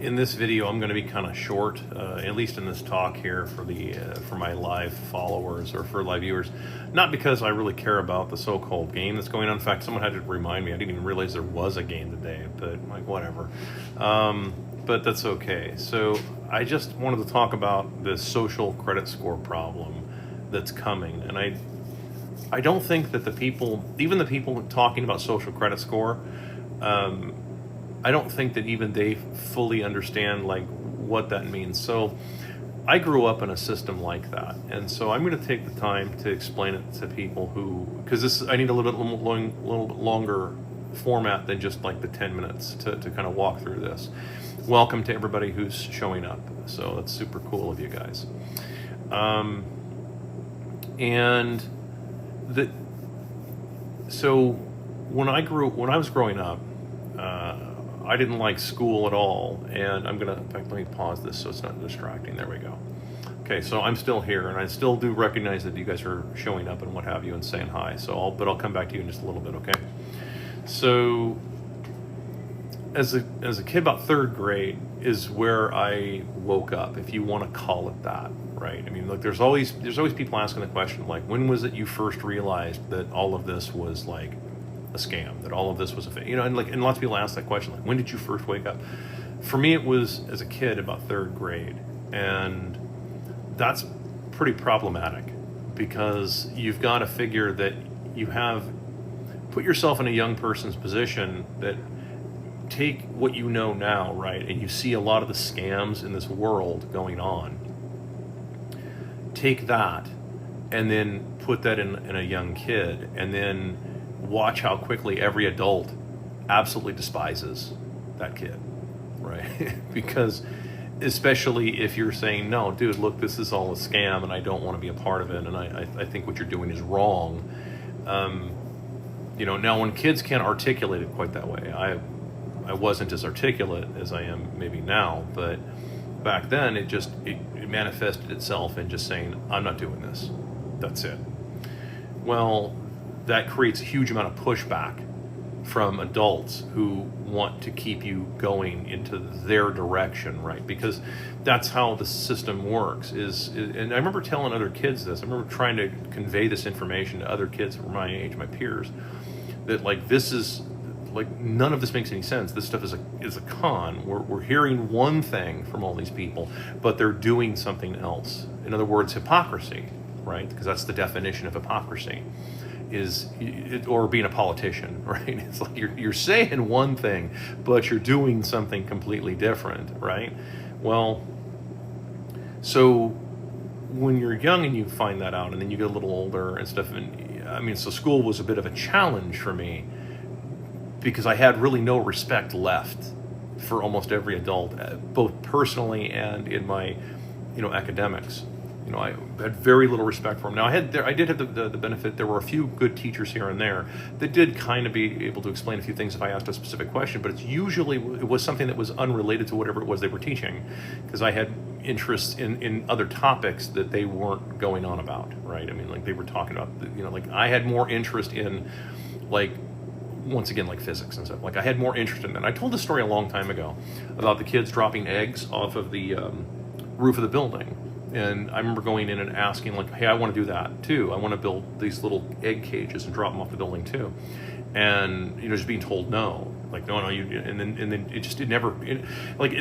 in this video, I'm going to be kind of short, at least in this talk here for my live followers or for live viewers. Not because I really care about the so-called game that's going on. In fact, someone had to remind me. I didn't even realize there was a game today, but like whatever. But that's okay. So I just wanted to talk about this social credit score problem that's coming, and I don't think that the people, even the people talking about social credit score, I don't think that even they fully understand like what that means. So I grew up in a system like that, and so I'm going to take the time to explain it to people who, because I need a little bit longer format than just like the 10 minutes to kind of walk through this. Welcome to everybody who's showing up. So that's super cool of you guys. So when I was growing up, I didn't like school at all, and in fact, let me pause this so it's not distracting. There we go. Okay, so I'm still here, and I still do recognize that you guys are showing up and what have you and saying hi. But I'll come back to you in just a little bit, okay? So as a kid, about third grade is where I woke up, if you want to call it that, right? I mean, look, there's always people asking the question, like, when was it you first realized that all of this was like a scam, that all of this was a fake, and lots of people ask that question, like, when did you first wake up? For me, it was as a kid, about third grade, and that's pretty problematic because you've got to figure that put yourself in a young person's position, that take what you know now, right, and you see a lot of the scams in this world going on. Take that and then put that in a young kid, and then watch how quickly every adult absolutely despises that kid, right? Because especially if you're saying, no, dude, look, this is all a scam and I don't want to be a part of it, and I think what you're doing is wrong. Now when kids can't articulate it quite that way, I wasn't as articulate as I am maybe now, but back then it manifested itself in just saying, I'm not doing this. That's it. Well, that creates a huge amount of pushback from adults who want to keep you going into their direction, right? Because that's how the system works. And I remember telling other kids this. I remember trying to convey this information to other kids who were my age, my peers, that like this is like none of this makes any sense. This stuff is a con. We're hearing one thing from all these people, but they're doing something else. In other words, hypocrisy, right? Because that's the definition of hypocrisy. Or being a politician, right? It's like you're saying one thing, but you're doing something completely different, right? Well, so when you're young and you find that out, and then you get a little older and stuff, and I mean, so school was a bit of a challenge for me because I had really no respect left for almost every adult, both personally and in my, academics. I had very little respect for them. Now, I did have the benefit. There were a few good teachers here and there that did kind of be able to explain a few things if I asked a specific question, but it was something that was unrelated to whatever it was they were teaching, because I had interests in other topics that they weren't going on about, right? I mean, like they were talking about, like I had more interest in, like, once again, like physics and stuff. Like I had more interest in that. I told this story a long time ago about the kids dropping eggs off of the roof of the building. And I remember going in and asking, like, hey, I want to do that too. I want to build these little egg cages and drop them off the building too. And, just being told no, like, no, and then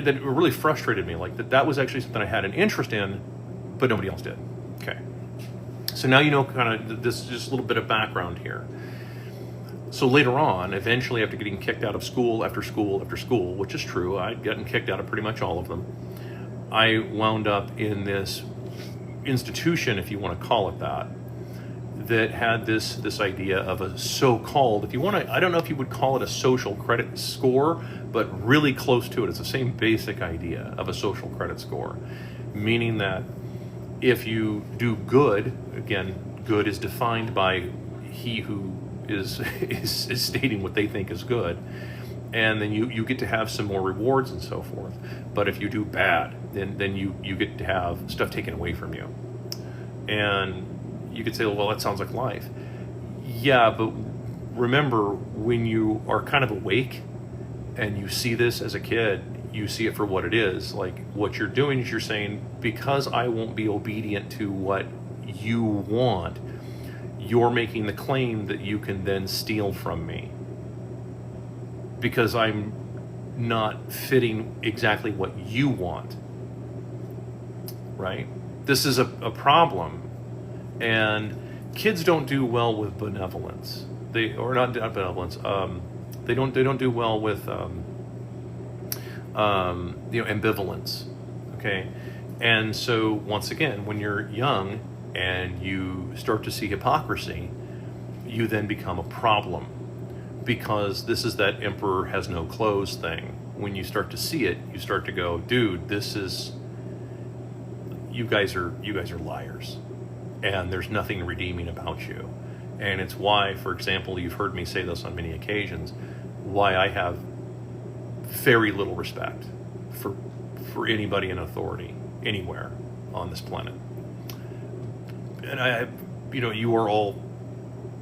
it really frustrated me. Like that was actually something I had an interest in, but nobody else did. Okay. So now, kind of this, just a little bit of background here. So later on, eventually after getting kicked out of school after school after school, which is true, I'd gotten kicked out of pretty much all of them, I wound up in this institution, if you want to call it that had this idea of a so-called, if you want to, I don't know if you would call it a social credit score, but really close to it. It's the same basic idea of a social credit score, meaning that if you do good, again, good is defined by he who is stating what they think is good, and then you get to have some more rewards and so forth. But if you do bad, then you get to have stuff taken away from you. And you could say, well, that sounds like life. Yeah, but remember, when you are kind of awake and you see this as a kid, you see it for what it is. Like, what you're doing is you're saying, because I won't be obedient to what you want, you're making the claim that you can then steal from me because I'm not fitting exactly what you want, right? This is a problem, and kids don't do well with benevolence. They not benevolence. They don't do well with ambivalence. Okay, and so once again, when you're young and you start to see hypocrisy, you then become a problem, because this is that emperor has no clothes thing. When you start to see it, you start to go, dude, this is, you guys are liars, and there's nothing redeeming about you. And it's why, for example, you've heard me say this on many occasions, why I have very little respect for anybody in authority anywhere on this planet. And you are all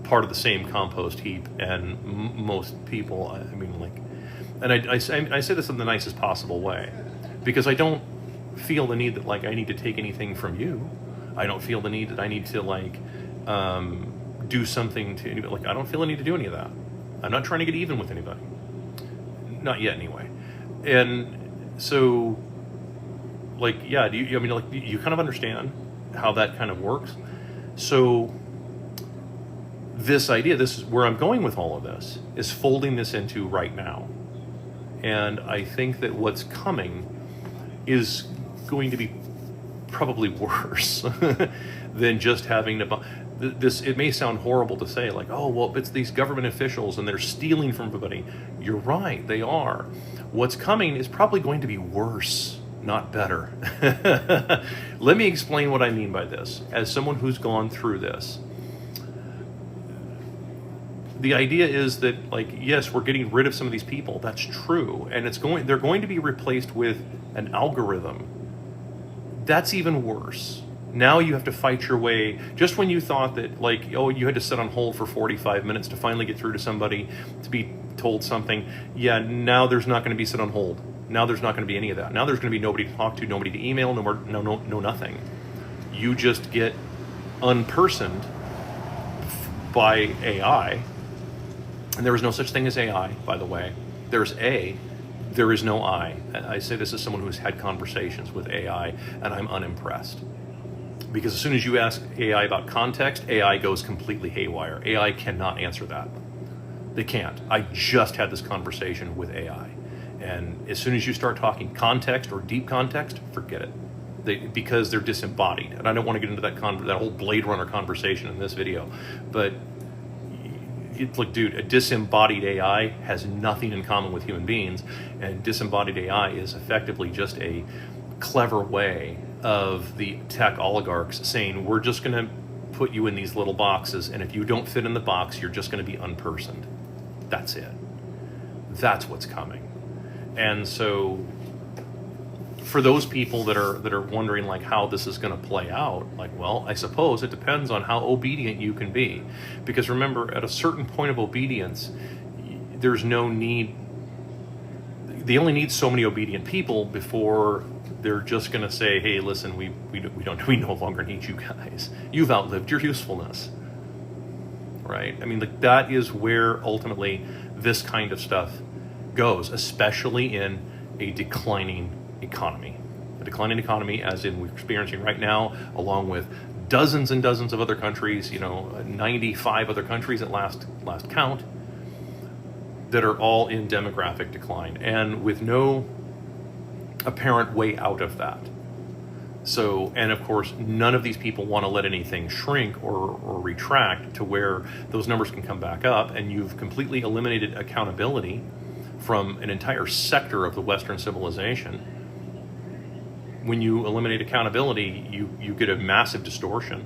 part of the same compost heap, and most people, I mean, like, and I say this in the nicest possible way, because I don't feel the need that, like, I need to take anything from you. I don't feel the need that I need to, like, do something to anybody. Like, I don't feel the need to do any of that. I'm not trying to get even with anybody. Not yet, anyway. And so, like, yeah, do you kind of understand how that kind of works? So this idea, this is where I'm going with all of this, is folding this into right now. And I think that what's coming is going to be probably worse than just having to this. It may sound horrible to say, like, oh, well, it's these government officials and they're stealing from everybody. You're right, they are. What's coming is probably going to be worse, not better. Let me explain what I mean by this. As someone who's gone through this, the idea is that, like, yes, we're getting rid of some of these people. That's true. And they're going to be replaced with an algorithm. That's even worse. Now you have to fight your way. Just when you thought that, like, oh, you had to sit on hold for 45 minutes to finally get through to somebody to be told something. Yeah, now there's not going to be sit on hold. Now there's not going to be any of that. Now there's going to be nobody to talk to, nobody to email, no nothing. You just get unpersoned by AI. And there is no such thing as AI, by the way. There is no I. I say this as someone who's had conversations with AI, and I'm unimpressed. Because as soon as you ask AI about context, AI goes completely haywire. AI cannot answer that. They can't. I just had this conversation with AI. And as soon as you start talking context or deep context, forget it. Because they're disembodied. And I don't want to get into that whole Blade Runner conversation in this video. But look, dude, a disembodied AI has nothing in common with human beings, and disembodied AI is effectively just a clever way of the tech oligarchs saying, we're just going to put you in these little boxes, and if you don't fit in the box, you're just going to be unpersoned. That's it. That's what's coming. And so for those people that are wondering, like, how this is going to play out, like, well, I suppose it depends on how obedient you can be. Because remember, at a certain point of obedience, there's no need, they only need so many obedient people before they're just going to say, hey, listen, we no longer need you guys. You've outlived your usefulness, right? I mean, like, that is where ultimately this kind of stuff goes, especially in a declining economy. A declining economy, as in we're experiencing right now, along with dozens and dozens of other countries, 95 other countries at last count, that are all in demographic decline, and with no apparent way out of that. So, and of course, none of these people want to let anything shrink or retract to where those numbers can come back up, and you've completely eliminated accountability from an entire sector of the Western civilization. When you eliminate accountability, you get a massive distortion.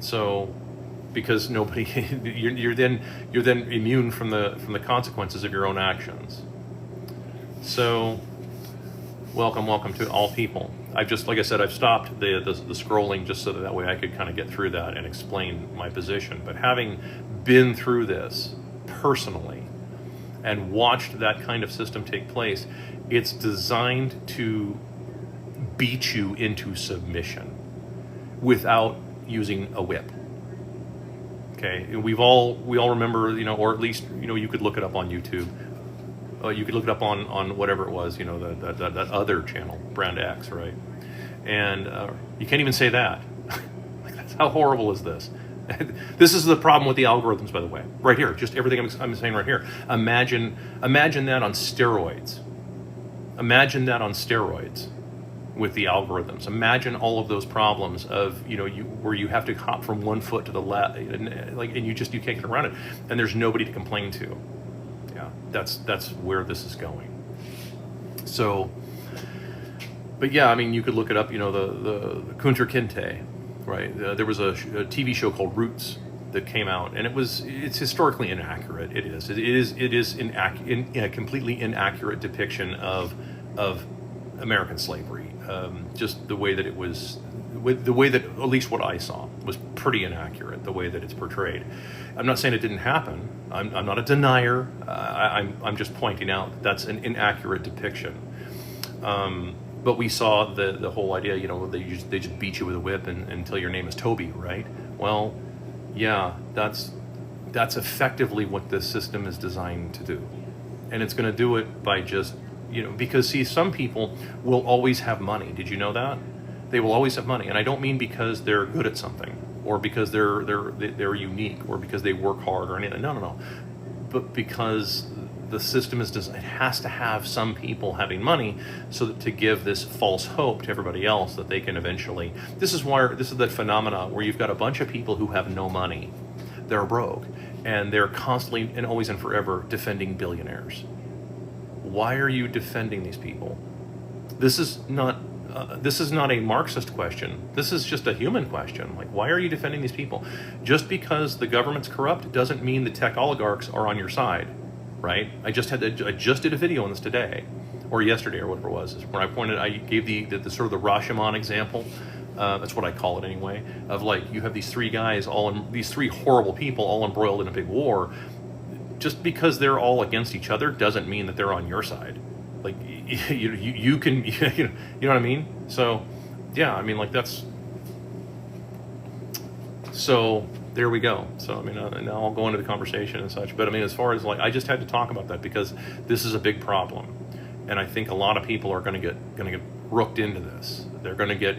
So, because nobody, you're then immune from the consequences of your own actions. So, welcome to all people. I've just, like I said, I've stopped the scrolling just so that way I could kind of get through that and explain my position. But having been through this personally, and watched that kind of system take place, it's designed to beat you into submission without using a whip. Okay, and we all remember, or at least, you could look it up on YouTube. You could look it up on whatever it was, that other channel, Brand X, right? And you can't even say that. Like, how horrible is this? This is the problem with the algorithms, by the way. Right here, just everything I'm saying right here. Imagine that on steroids. Imagine that on steroids with the algorithms. Imagine all of those problems of, where you have to hop from one foot to the left, and you can't get around it, and there's nobody to complain to. Yeah, that's where this is going. So, but yeah, I mean, you could look it up. The Kunter Kinte, right? There was a TV show called Roots that came out, and it's historically inaccurate. It is a completely inaccurate depiction of American slavery. Just the way that it was, the way that, at least what I saw, was pretty inaccurate, the way that it's portrayed. I'm not saying it didn't happen. I'm not a denier. I'm just pointing out that's an inaccurate depiction. But we saw the whole idea, they just beat you with a whip until your name is Toby, right? Well, yeah, that's effectively what this system is designed to do. And it's going to do it by just, because see, some people will always have money. Did you know that? They will always have money. And I don't mean because they're good at something, or because they're unique, or because they work hard or anything. No. But because the system is designed, it has to have some people having money so that to give this false hope to everybody else that they can eventually, this is that phenomena where you've got a bunch of people who have no money. They're broke, and they're constantly and always and forever defending billionaires. Why are you defending these people? This is not a Marxist question. This is just a human question. Like, why are you defending these people? Just because the government's corrupt doesn't mean the tech oligarchs are on your side, right? I just did a video on this today, or yesterday, or whatever it was, where I gave the sort of the Rashomon example. That's what I call it anyway. Of like, you have these three guys, these three horrible people, all embroiled in a big war. Just because they're all against each other doesn't mean that they're on your side. Like, you can, you know what I mean? So, yeah, I mean, like, that's, so there we go. So, I mean, now I'll go into the conversation and such, but I mean, as far as like, I just had to talk about that because this is a big problem. And I think a lot of people are going to get rooked into this. They're going to get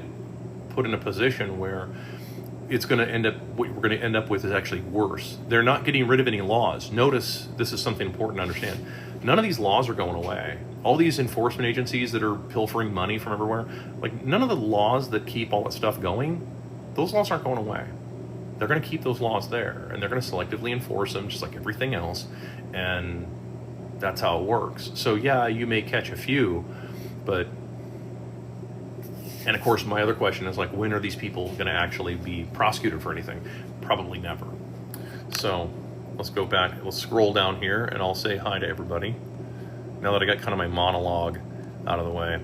put in a position where it's going to end up, what we're going to end up with is actually worse. They're not getting rid of any laws. Notice, this is something important to understand. None of these laws are going away. All these enforcement agencies that are pilfering money from everywhere, like, none of the laws that keep all that stuff going, those laws aren't going away. They're going to keep those laws there, and they're going to selectively enforce them just like everything else, and that's how it works. So yeah, you may catch a few, but, and of course, my other question is like, when are these people going to actually be prosecuted for anything? Probably never. So let's go back, let's scroll down here, and I'll say hi to everybody. Now that I got kind of my monologue out of the way.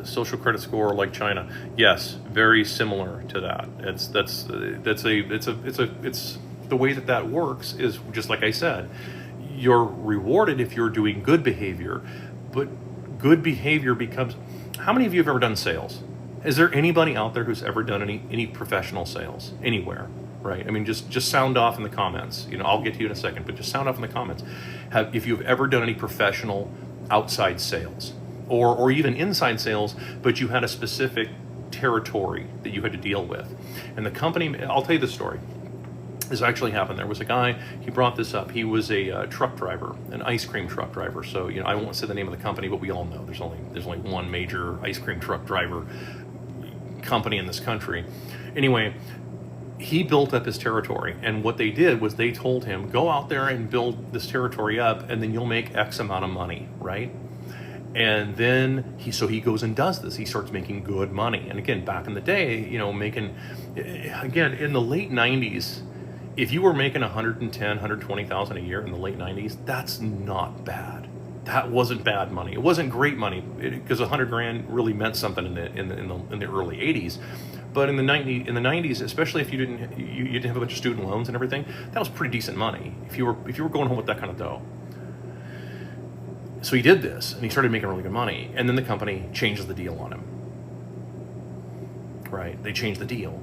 Social credit score like China. Yes, very similar to that. It's the way that works is just like I said. You're rewarded if you're doing good behavior, but good behavior becomes, how many of you have ever done sales? Is there anybody out there who's ever done any professional sales anywhere? Right? I mean, just sound off in the comments. I'll get to you in a second, but just sound off in the comments. If you've ever done any professional outside sales, or even inside sales, but you had a specific territory that you had to deal with. And the company, I'll tell you the story. This actually happened. There was a guy, he brought this up. He was a truck driver, an ice cream truck driver. So, I won't say the name of the company, but we all know there's only one major ice cream truck driver company in this country. Anyway, he built up his territory, and what they did was they told him, go out there and build this territory up, and then you'll make X amount of money, right? And then he goes and does this. He starts making good money. And again, back in the day, again, in the late 90s, if you were making 120,000 a year in the late 90s, that's not bad. That wasn't bad money. It wasn't great money because 100 grand really meant something in the early 80s. But in the 90s, especially if you didn't have a bunch of student loans and everything, that was pretty decent money if you were going home with that kind of dough. So he did this, and he started making really good money. And then the company changes the deal on him. Right? They changed the deal.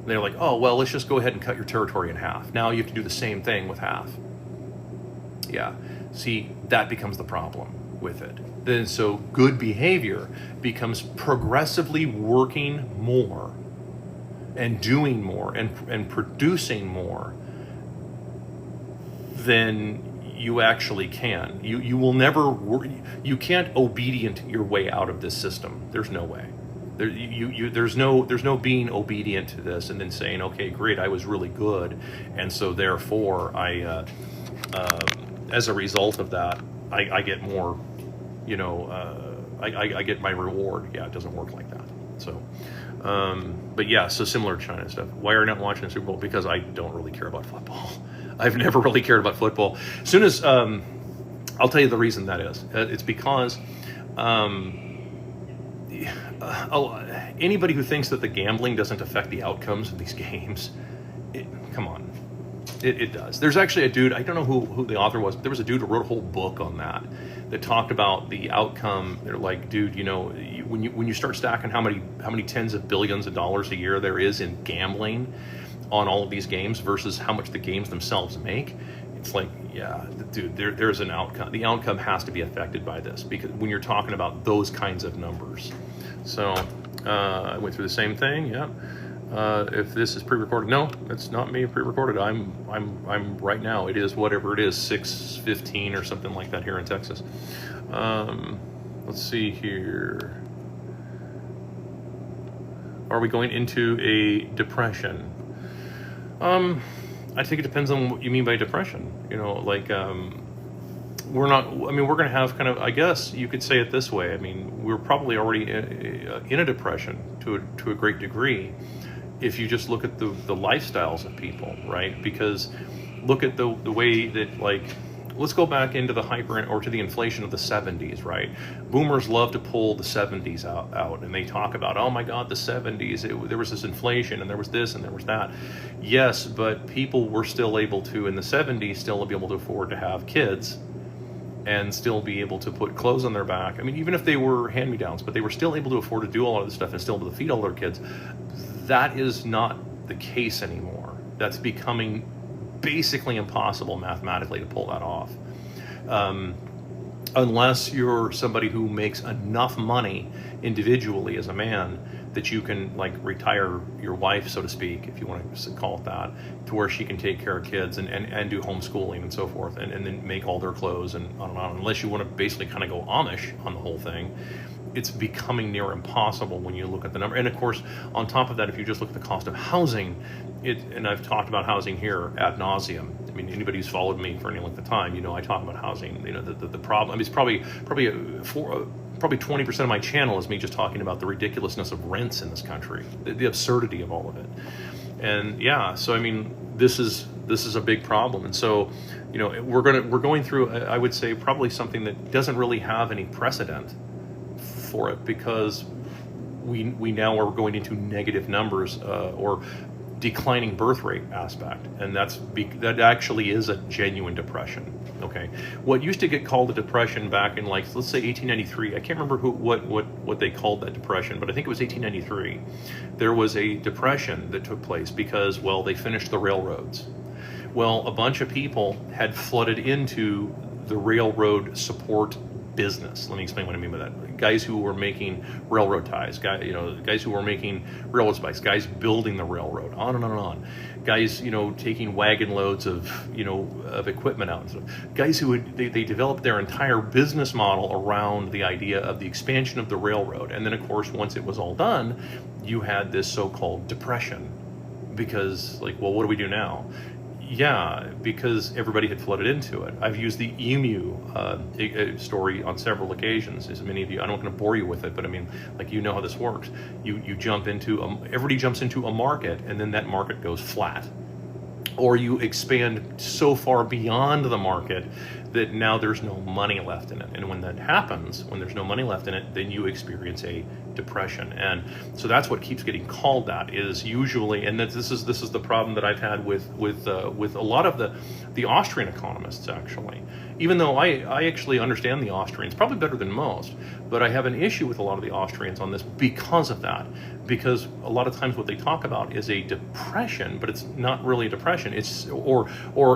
They're like, oh, well, let's just go ahead and cut your territory in half. Now you have to do the same thing with half. Yeah. See, that becomes the problem with it. Then so good behavior becomes progressively working more and doing more and producing more than you actually can. You will never, you can't obedient your way out of this system. There's no way. There's no being obedient to this and then saying, okay, great, I was really good, and so therefore I, as a result of that, I get more, you know, I get my reward. Yeah, it doesn't work like that. So, but yeah, so similar to China stuff. Why are you not watching the Super Bowl? Because I don't really care about football. I've never really cared about football. As soon as, I'll tell you the reason that is. It's because anybody who thinks that the gambling doesn't affect the outcomes of these games, come on. It does. There's actually a dude, I don't know who the author was, but there was a dude who wrote a whole book on that talked about the outcome. They're like, dude, you know, when you start stacking how many tens of billions of dollars a year there is in gambling on all of these games versus how much the games themselves make, it's like, yeah, dude, there's an outcome. The outcome has to be affected by this, because when you're talking about those kinds of numbers. So I went through the same thing. Yeah. If this is pre-recorded, no, it's not me pre-recorded. I'm right now. It is whatever it is, 6:15 or something like that here in Texas. Let's see here. Are we going into a depression? I think it depends on what you mean by depression. You know, like, we're not, I mean, we're going to have kind of, I guess you could say it this way. I mean, we're probably already in a depression to a great degree if you just look at the lifestyles of people, right? Because look at the way that, like, let's go back into the to the inflation of the 70s, right? Boomers love to pull the 70s out, and they talk about, oh my God, the 70s, there was this inflation, and there was this, and there was that. Yes, but people were still able to, in the 70s, still be able to afford to have kids and still be able to put clothes on their back. I mean, even if they were hand-me-downs, but they were still able to afford to do a lot of this stuff and still able to feed all their kids. That is not the case anymore. That's becoming basically impossible mathematically to pull that off. Unless you're somebody who makes enough money individually as a man that you can, like, retire your wife, so to speak, if you want to call it that, to where she can take care of kids and do homeschooling and so forth, and then make all their clothes and on and on. Unless you want to basically kind of go Amish on the whole thing, it's becoming near impossible when you look at the number. And of course, on top of that, if you just look at the cost of housing, and I've talked about housing here ad nauseum. I mean, anybody who's followed me for any length of time, you know, I talk about housing. You know, the problem. I mean, it's probably 20% of my channel is me just talking about the ridiculousness of rents in this country, the absurdity of all of it. And yeah, so I mean, this is a big problem. And so, you know, we're going through, I would say, probably something that doesn't really have any precedent for it, because we now are going into negative numbers or declining birth rate aspect, and that actually is a genuine depression. Okay, what used to get called a depression back in, like, let's say 1893, I can't remember what they called that depression, but I think it was 1893. There was a depression that took place because, well, they finished the railroads. Well, a bunch of people had flooded into the railroad support business. Let me explain what I mean by that. Guys who were making railroad ties, guys who were making railroad spikes, guys building the railroad, on and on and on. Guys, you know, taking wagon loads of equipment out and stuff. Guys who they developed their entire business model around the idea of the expansion of the railroad. And then, of course, once it was all done, you had this so-called depression, because, like, well, what do we do now? Yeah, because everybody had flooded into it. I've used the emu story on several occasions, as many of you. I'm not going to bore you with it, but I mean, like, you know how this works. You jump into everybody jumps into a market, and then that market goes flat, or you expand so far beyond the market that now there's no money left in it. And when that happens, when there's no money left in it, then you experience a depression. And so that's what keeps getting called that, is usually, and this is the problem that I've had with a lot of the Austrian economists, actually. Even though I actually understand the Austrians probably better than most, but I have an issue with a lot of the Austrians on this because of that. Because a lot of times what they talk about is a depression, but it's not really a depression. It's or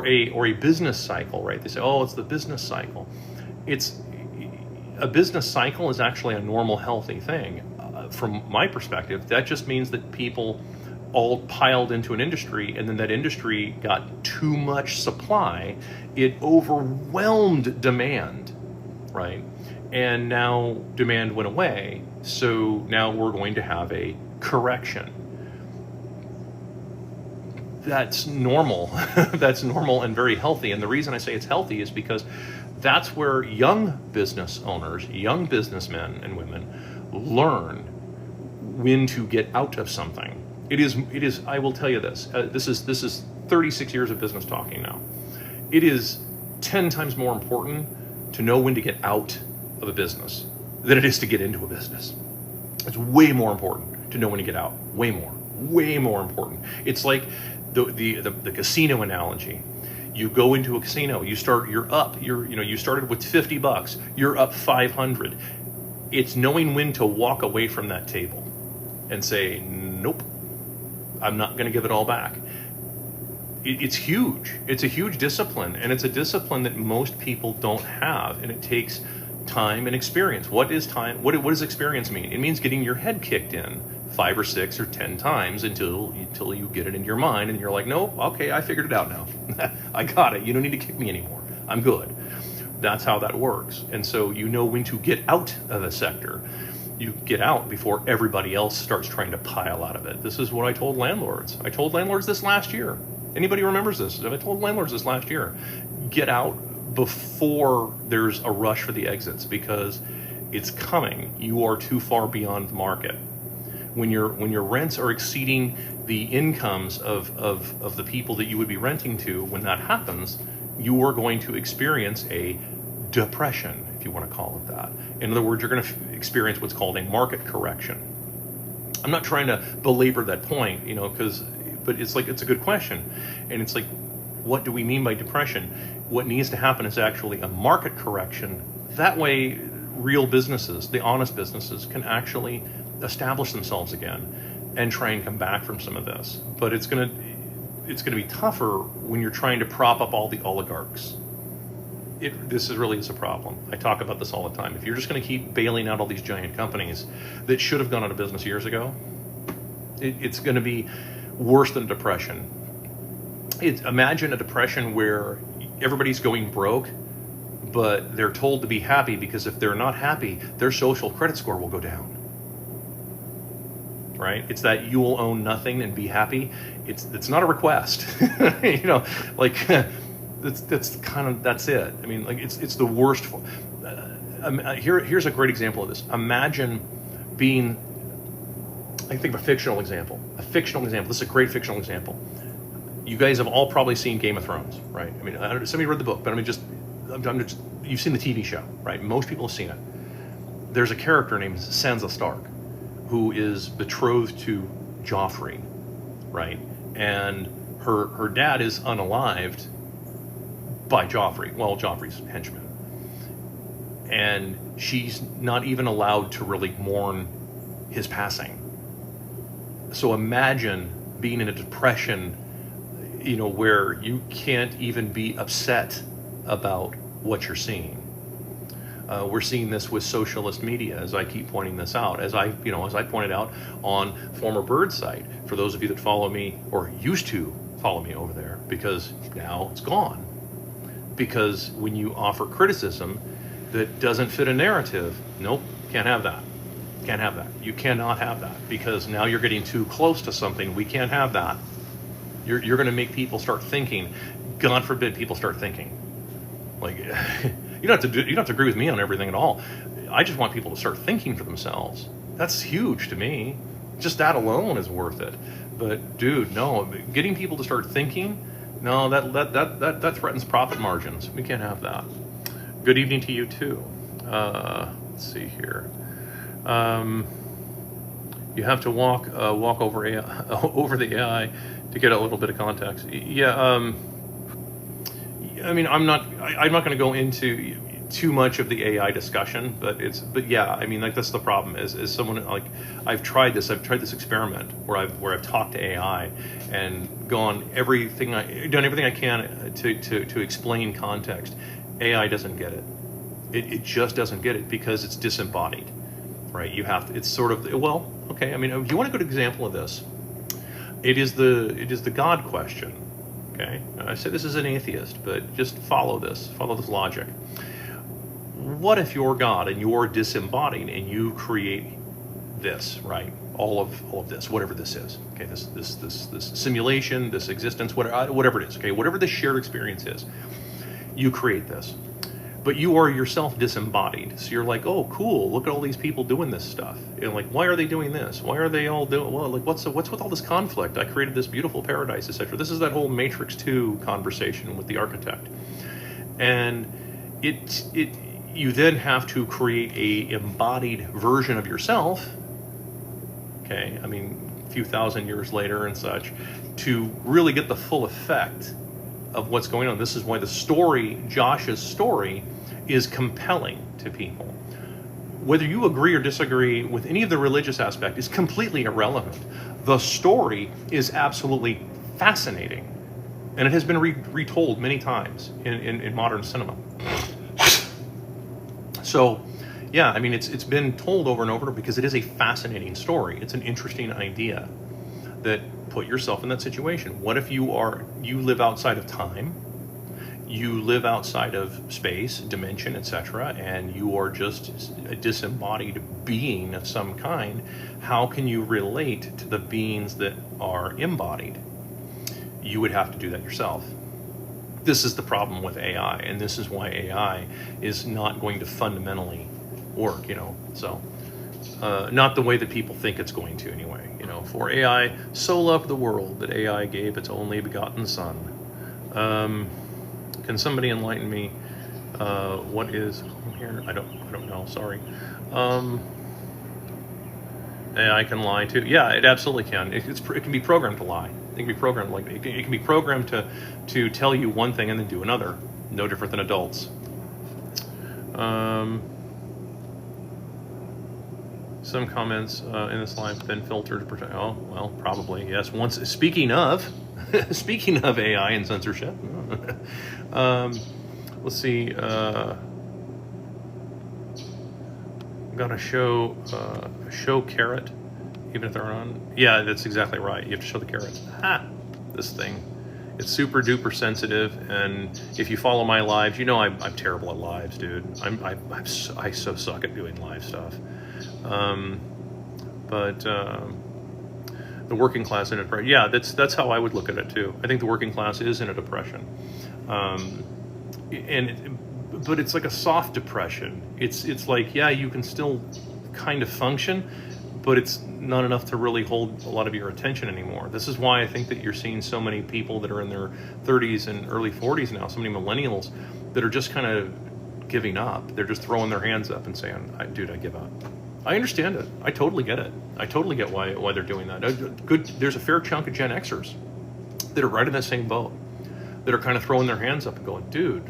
a business cycle, right? They say, oh, it's the business cycle. It's a business cycle is actually a normal, healthy thing. From my perspective, that just means that people all piled into an industry, and then that industry got too much supply. It overwhelmed demand, right? And now demand went away, so now we're going to have a correction. That's normal. That's normal and very healthy. And the reason I say it's healthy is because that's where young business owners, young businessmen and women learn when to get out of something. It is. I will tell you this. This is 36 years of business talking now. It is 10 times more important to know when to get out of a business than it is to get into a business. It's way more important to know when to get out. Way more important. It's like the casino analogy. You go into a casino. You started with $50. You're up 500. It's knowing when to walk away from that table and say, nope, I'm not going to give it all back. It's huge. It's a huge discipline, and it's a discipline that most people don't have, and it takes time and experience. What is time? What does experience mean? It means getting your head kicked in 5 or 6 or 10 times until you get it in your mind, and you're like, no, okay, I figured it out now. I got it. You don't need to kick me anymore. I'm good. That's how that works. And so you know when to get out of a sector. You get out before everybody else starts trying to pile out of it. This is what I told landlords. I told landlords this last year. Anybody remembers this? I told landlords this last year. Get out before there's a rush for the exits, because it's coming. You are too far beyond the market. When your rents are exceeding the incomes of the people that you would be renting to, when that happens, you are going to experience a depression, if you want to call it that. In other words, you're going to experience what's called a market correction. I'm not trying to belabor that point, but it's a good question. And it's like, what do we mean by depression? What needs to happen is actually a market correction. That way, real businesses, the honest businesses, can actually establish themselves again and try and come back from some of this. But it's going to be tougher when you're trying to prop up all the oligarchs. This is a problem. I talk about this all the time. If you're just going to keep bailing out all these giant companies that should have gone out of business years ago, it's going to be worse than depression. Imagine a depression where everybody's going broke, but they're told to be happy, because if they're not happy, their social credit score will go down. Right? It's that you will own nothing and be happy. It's not a request. That's it. I mean, it's the worst. Here's a great example of this. Imagine being, I think, a fictional example. This is a great fictional example. You guys have all probably seen Game of Thrones, right? I mean, somebody read the book, but you've seen the TV show, right? Most people have seen it. There's a character named Sansa Stark, who is betrothed to Joffrey, right? And her dad is unalived by Joffrey. Well, Joffrey's henchman. And she's not even allowed to really mourn his passing. So imagine being in a depression, where you can't even be upset about what you're seeing. We're seeing this with socialist media, as I keep pointing this out, as I pointed out on former Bird site, for those of you that follow me or used to follow me over there, because now it's gone. Because when you offer criticism that doesn't fit a narrative, nope, can't have that. Can't have that. You cannot have that, because now you're getting too close to something. We can't have that. You're going to make people start thinking. God forbid people start thinking. Like, you don't have to agree with me on everything at all. I just want people to start thinking for themselves. That's huge to me. Just that alone is worth it. But dude, no, getting people to start thinking, no, that threatens profit margins. We can't have that. Good evening to you too. Let's see here. You have to walk over AI, over the AI to get a little bit of context. Yeah. I mean, I'm not going to go into too much of the AI discussion, but yeah, I mean, like, that's the problem is someone like, I've tried this experiment where I've talked to AI and done everything I can to explain context. AI doesn't get it. It just doesn't get it because it's disembodied, right? You have to, it's sort of, well, okay, I mean, if you want a good example of this, it is the God question, okay? I say this as an atheist, but just follow this logic. What if you're God and you're disembodied and you create this, right? All of this, whatever this is, okay? This simulation, this existence, whatever it is, okay? Whatever the shared experience is, you create this. But you are yourself disembodied. So you're like, oh, cool, look at all these people doing this stuff. And like, why are they doing this? Why are they all doing, well, like, what's with all this conflict? I created this beautiful paradise, etc. This is that whole Matrix 2 conversation with the architect. And you then have to create a embodied version of yourself, okay, I mean, a few thousand years later and such, to really get the full effect of what's going on. This is why the story, Josh's story, is compelling to people. Whether you agree or disagree with any of the religious aspect is completely irrelevant. The story is absolutely fascinating, and it has been retold many times in modern cinema. So, yeah, I mean, it's been told over and over because it is a fascinating story. It's an interesting idea that put yourself in that situation. What if you live outside of time, you live outside of space, dimension, etc., and you are just a disembodied being of some kind? How can you relate to the beings that are embodied? You would have to do that yourself. This is the problem with AI, and this is why AI is not going to fundamentally work, so not the way that people think it's going to anyway. For AI so loved the world that AI gave its only begotten son. Can somebody enlighten me? What is here? I don't know. Sorry. AI can lie too. Yeah, it absolutely can. It can be programmed to lie. It can be programmed it can be programmed to tell you one thing and then do another. No different than adults. Some comments in this live have been filtered to protect. Oh, well, probably yes. Once speaking of AI and censorship, let's see. Got a show carrot, even if they're on. Yeah, that's exactly right. You have to show the carrot. This thing, it's super duper sensitive, and if you follow my lives, I'm terrible at lives, dude. I so suck at doing live stuff. But the working class in a depression. Yeah, that's how I would look at it too. I think the working class is in a depression, but it's like a soft depression. It's like, yeah, you can still kind of function, but it's not enough to really hold a lot of your attention anymore. This is why I think that you're seeing so many people that are in their 30s and early 40s now, so many millennials that are just kind of giving up. They're just throwing their hands up and saying, dude, I give up. I understand it. I totally get it. I totally get why they're doing that. There's a fair chunk of Gen Xers that are right in that same boat, that are kind of throwing their hands up and going, dude,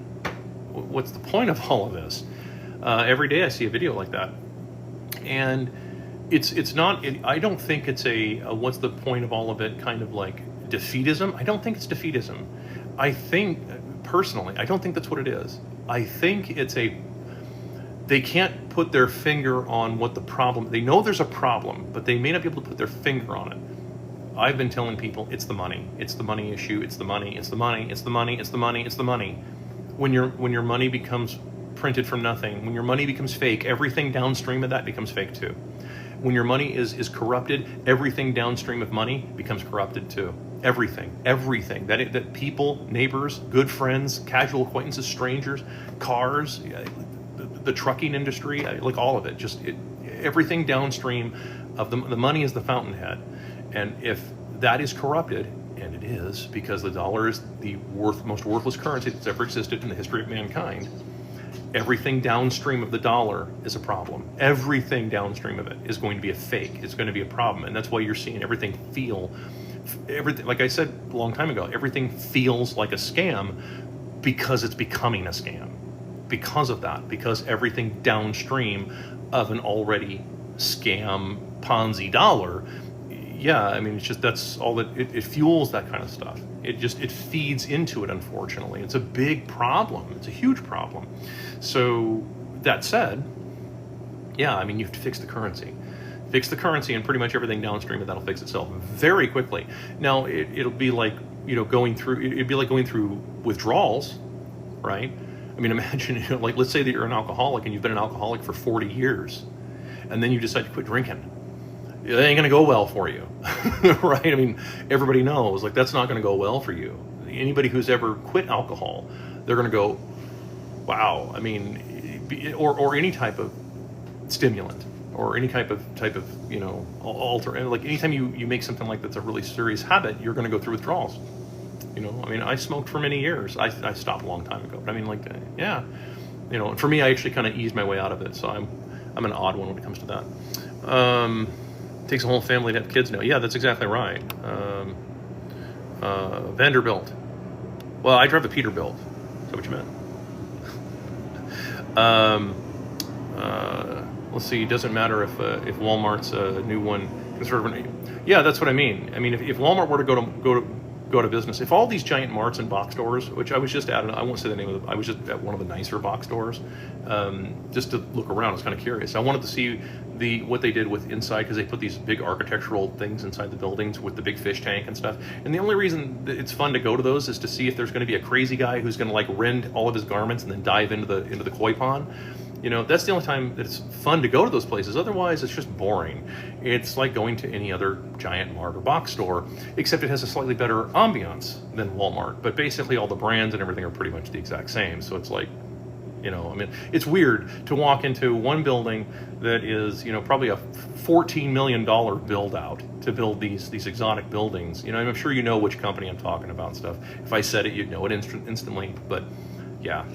what's the point of all of this? Every day I see a video like that. And it's not, I don't think it's a what's the point of all of it kind of like defeatism. I don't think it's defeatism. I think, personally, I don't think that's what it is. I think it's they can't put their finger on what the problem, they know there's a problem, but they may not be able to put their finger on it. I've been telling people it's the money issue, it's the money. When your money becomes printed from nothing, when your money becomes fake, everything downstream of that becomes fake too. When your money is corrupted, everything downstream of money becomes corrupted too. Everything that people, neighbors, good friends, casual acquaintances, strangers, cars, the trucking industry, like all of it, everything downstream of the money is the fountainhead. And if that is corrupted, and it is, because the dollar is the most worthless currency that's ever existed in the history of mankind, Everything downstream of the dollar is a problem. Everything downstream of it is going to be a fake. It's going to be a problem. And that's why you're seeing everything like I said a long time ago, everything feels like a scam because it's becoming a scam. Because of that, because everything downstream of an already scam Ponzi dollar, yeah, I mean, it's just, that's all that, it fuels that kind of stuff. It feeds into it, unfortunately. It's a big problem. It's a huge problem. So that said, yeah, I mean, you have to fix the currency. Fix the currency, and pretty much everything downstream of that'll fix itself very quickly. Now, it'll be like, it'd be like going through withdrawals, right? I mean, imagine, like, let's say that you're an alcoholic and you've been an alcoholic for 40 years, and then you decide to quit drinking. It ain't gonna go well for you, right? I mean, everybody knows, like, that's not gonna go well for you. Anybody who's ever quit alcohol, they're gonna go, wow. I mean, or any type of stimulant, or any type of alter. And like, anytime you make something like that's a really serious habit, you're gonna go through withdrawals. I mean, I smoked for many years. I stopped a long time ago, but I mean, like, yeah, and for me, I actually kind of eased my way out of it. So I'm an odd one when it comes to that. Takes a whole family to have kids now. Yeah, that's exactly right. Vanderbilt. Well, I drive a Peterbilt. Is that what you meant? Let's see. It doesn't matter if Walmart's a new one. Yeah, that's what I mean. I mean, if Walmart were to go to business, if all these giant marts and box stores, which I was just at, I won't say the name of it, I was just at one of the nicer box stores, just to look around. I was kind of curious. I wanted to see what they did with inside, because they put these big architectural things inside the buildings with the big fish tank and stuff. And the only reason that it's fun to go to those is to see if there's going to be a crazy guy who's going to like rend all of his garments and then dive into the koi pond. That's the only time that it's fun to go to those places. Otherwise, it's just boring. It's like going to any other giant mart or box store, except it has a slightly better ambiance than Walmart. But basically, all the brands and everything are pretty much the exact same. So it's like, I mean, it's weird to walk into one building that is, probably a $14 million build out to build these exotic buildings. And I'm sure you know which company I'm talking about and stuff. If I said it, you'd know it instantly. But yeah.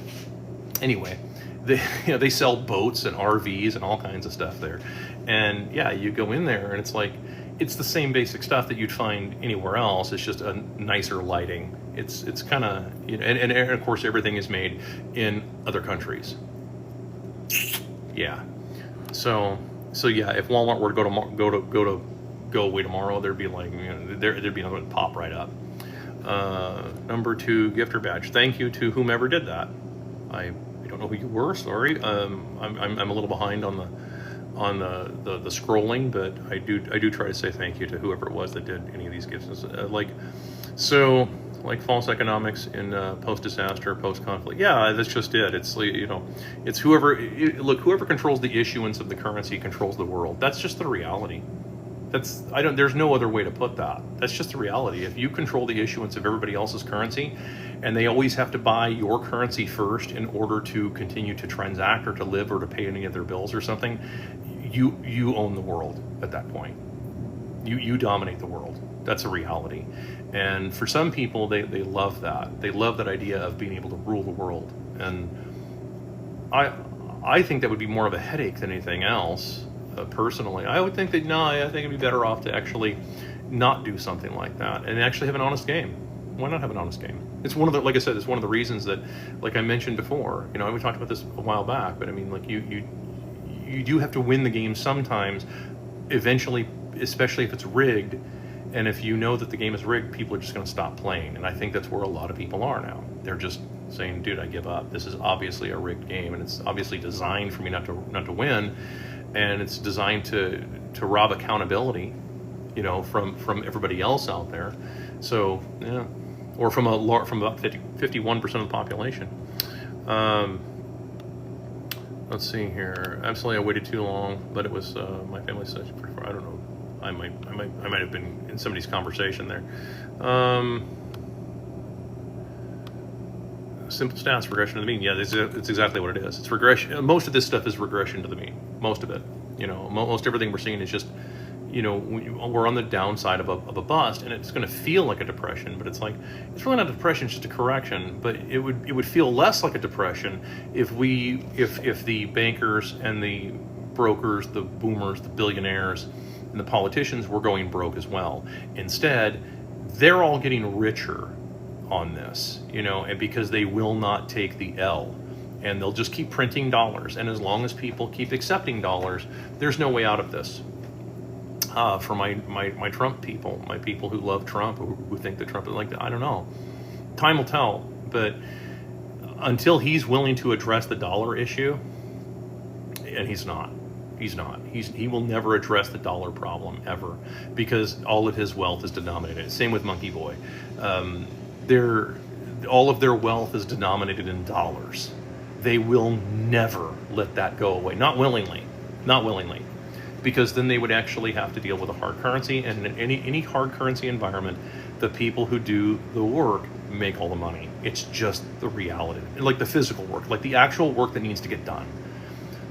Anyway. They sell boats and RVs and all kinds of stuff there. And yeah, you go in there and it's like, it's the same basic stuff that you'd find anywhere else. It's just a nicer lighting. It's kind of, and of course everything is made in other countries. Yeah. So yeah, if Walmart were to go away tomorrow, there'd be like, there'd be another one pop right up. Number 2 gifter badge. Thank you to whomever did that. I don't know who you were. Sorry. I'm a little behind on the scrolling, but I do try to say thank you to whoever it was that did any of these gifts. Like false economics in post-disaster, post-conflict. Yeah, that's just it. It's it's whoever controls the issuance of the currency controls the world. That's just the reality. There's no other way to put that. That's just the reality. If you control the issuance of everybody else's currency, and they always have to buy your currency first in order to continue to transact or to live or to pay any of their bills or something, you own the world at that point. You dominate the world. That's a reality. And for some people, they love that. They love that idea of being able to rule the world. And I think that would be more of a headache than anything else. Personally, I would think that I think it'd be better off to actually not do something like that and actually have an honest game. Why not have an honest game? It's one of the, like I said, it's one of the reasons that, like I mentioned before, we talked about this a while back, but I mean, like you do have to win the game sometimes, eventually, especially if it's rigged. And if you know that the game is rigged, people are just going to stop playing. And I think that's where a lot of people are now. They're just saying, dude, I give up. This is obviously a rigged game, and it's obviously designed for me not to win. And it's designed to rob accountability, from everybody else out there. So yeah, or from about 51% of the population. Let's see here. Absolutely, I waited too long, but it was my family said. I don't know. I might have been in somebody's conversation there. Simple stats, regression to the mean. Yeah, it's exactly what it is. It's regression. Most of this stuff is regression to the mean. Most of it. Most everything we're seeing is just, you know, we're on the downside of a bust, and it's going to feel like a depression, but it's like, it's really not a depression, it's just a correction. But it would feel less like a depression if the bankers and the brokers, the boomers, the billionaires, and the politicians were going broke as well. Instead, they're all getting richer on this, you know, and because they will not take the L, and they'll just keep printing dollars. And as long as people keep accepting dollars, there's no way out of this. For my Trump people, my people who love Trump, who think that Trump is like that, I don't know. Time will tell, but until he's willing to address the dollar issue, and he's not. He will never address the dollar problem ever, because all of his wealth is denominated. Same with Monkey Boy. All of their wealth is denominated in dollars. They will never let that go away. Not willingly. Because then they would actually have to deal with a hard currency, and in any hard currency environment, the people who do the work make all the money. It's just the reality. Like the physical work, like the actual work that needs to get done.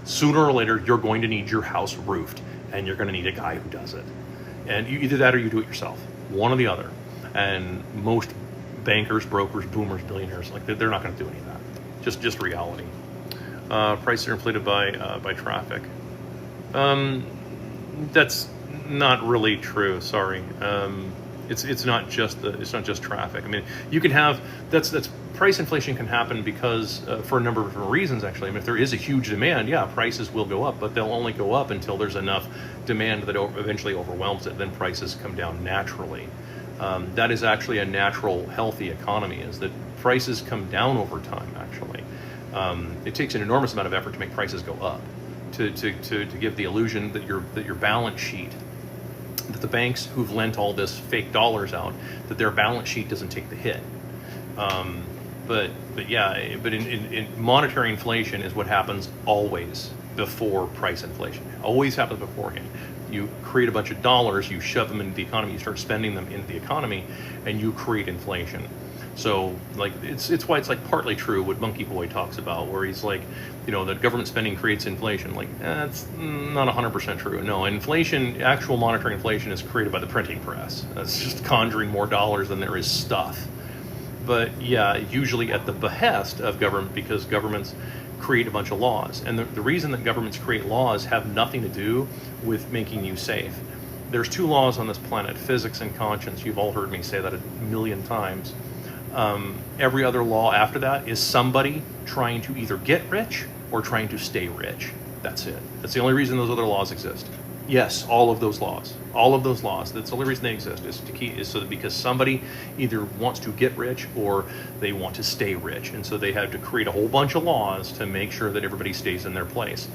Sooner or later, you're going to need your house roofed, and you're going to need a guy who does it. And either that or you do it yourself. One or the other. And most bankers, brokers, boomers, billionaires, like they're not going to do any of that. Just reality. Prices are inflated by traffic. That's not really true. Sorry. It's not just traffic. I mean, you can have that's price inflation can happen because for a number of different reasons. Actually, I mean, if there is a huge demand, yeah, prices will go up, but they'll only go up until there's enough demand that eventually overwhelms it. Then prices come down naturally. That is actually a natural, healthy economy. Is that prices come down over time? Actually, it takes an enormous amount of effort to make prices go up. To give the illusion that your balance sheet, that the banks who've lent all this fake dollars out, that their balance sheet doesn't take the hit. But in monetary inflation is what happens always before price inflation. It always happens beforehand. You create a bunch of dollars, you shove them into the economy, you start spending them into the economy, and you create inflation. So like it's why it's like partly true what Monkey Boy talks about, where he's like, you know, that government spending creates inflation. Like that's not 100% true. No, inflation, actual monetary inflation, is created by the printing press. That's just conjuring more dollars than there is stuff. But yeah, usually at the behest of government, because governments create a bunch of laws, and the reason that governments create laws have nothing to do with making you safe. There's two laws on this planet: physics and conscience. You've all heard me say that a million times. Every other law after that is somebody trying to either get rich or trying to stay rich. That's it. That's the only reason those other laws exist. Yes, all of those laws. That's the only reason they exist is so that because somebody either wants to get rich or they want to stay rich, and so they have to create a whole bunch of laws to make sure that everybody stays in their place,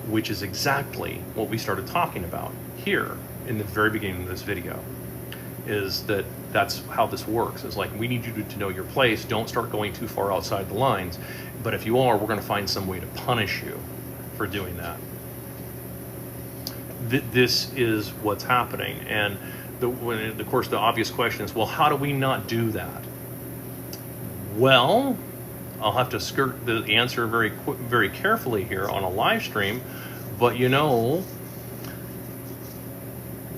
which is exactly what we started talking about here in the very beginning of this video. Is that's how this works. It's like, we need you to know your place. Don't start going too far outside the lines. But if you are, we're going to find some way to punish you for doing that. This is what's happening. And of course, the obvious question is, well, how do we not do that? Well, I'll have to skirt the answer very carefully here on a live stream. But you know,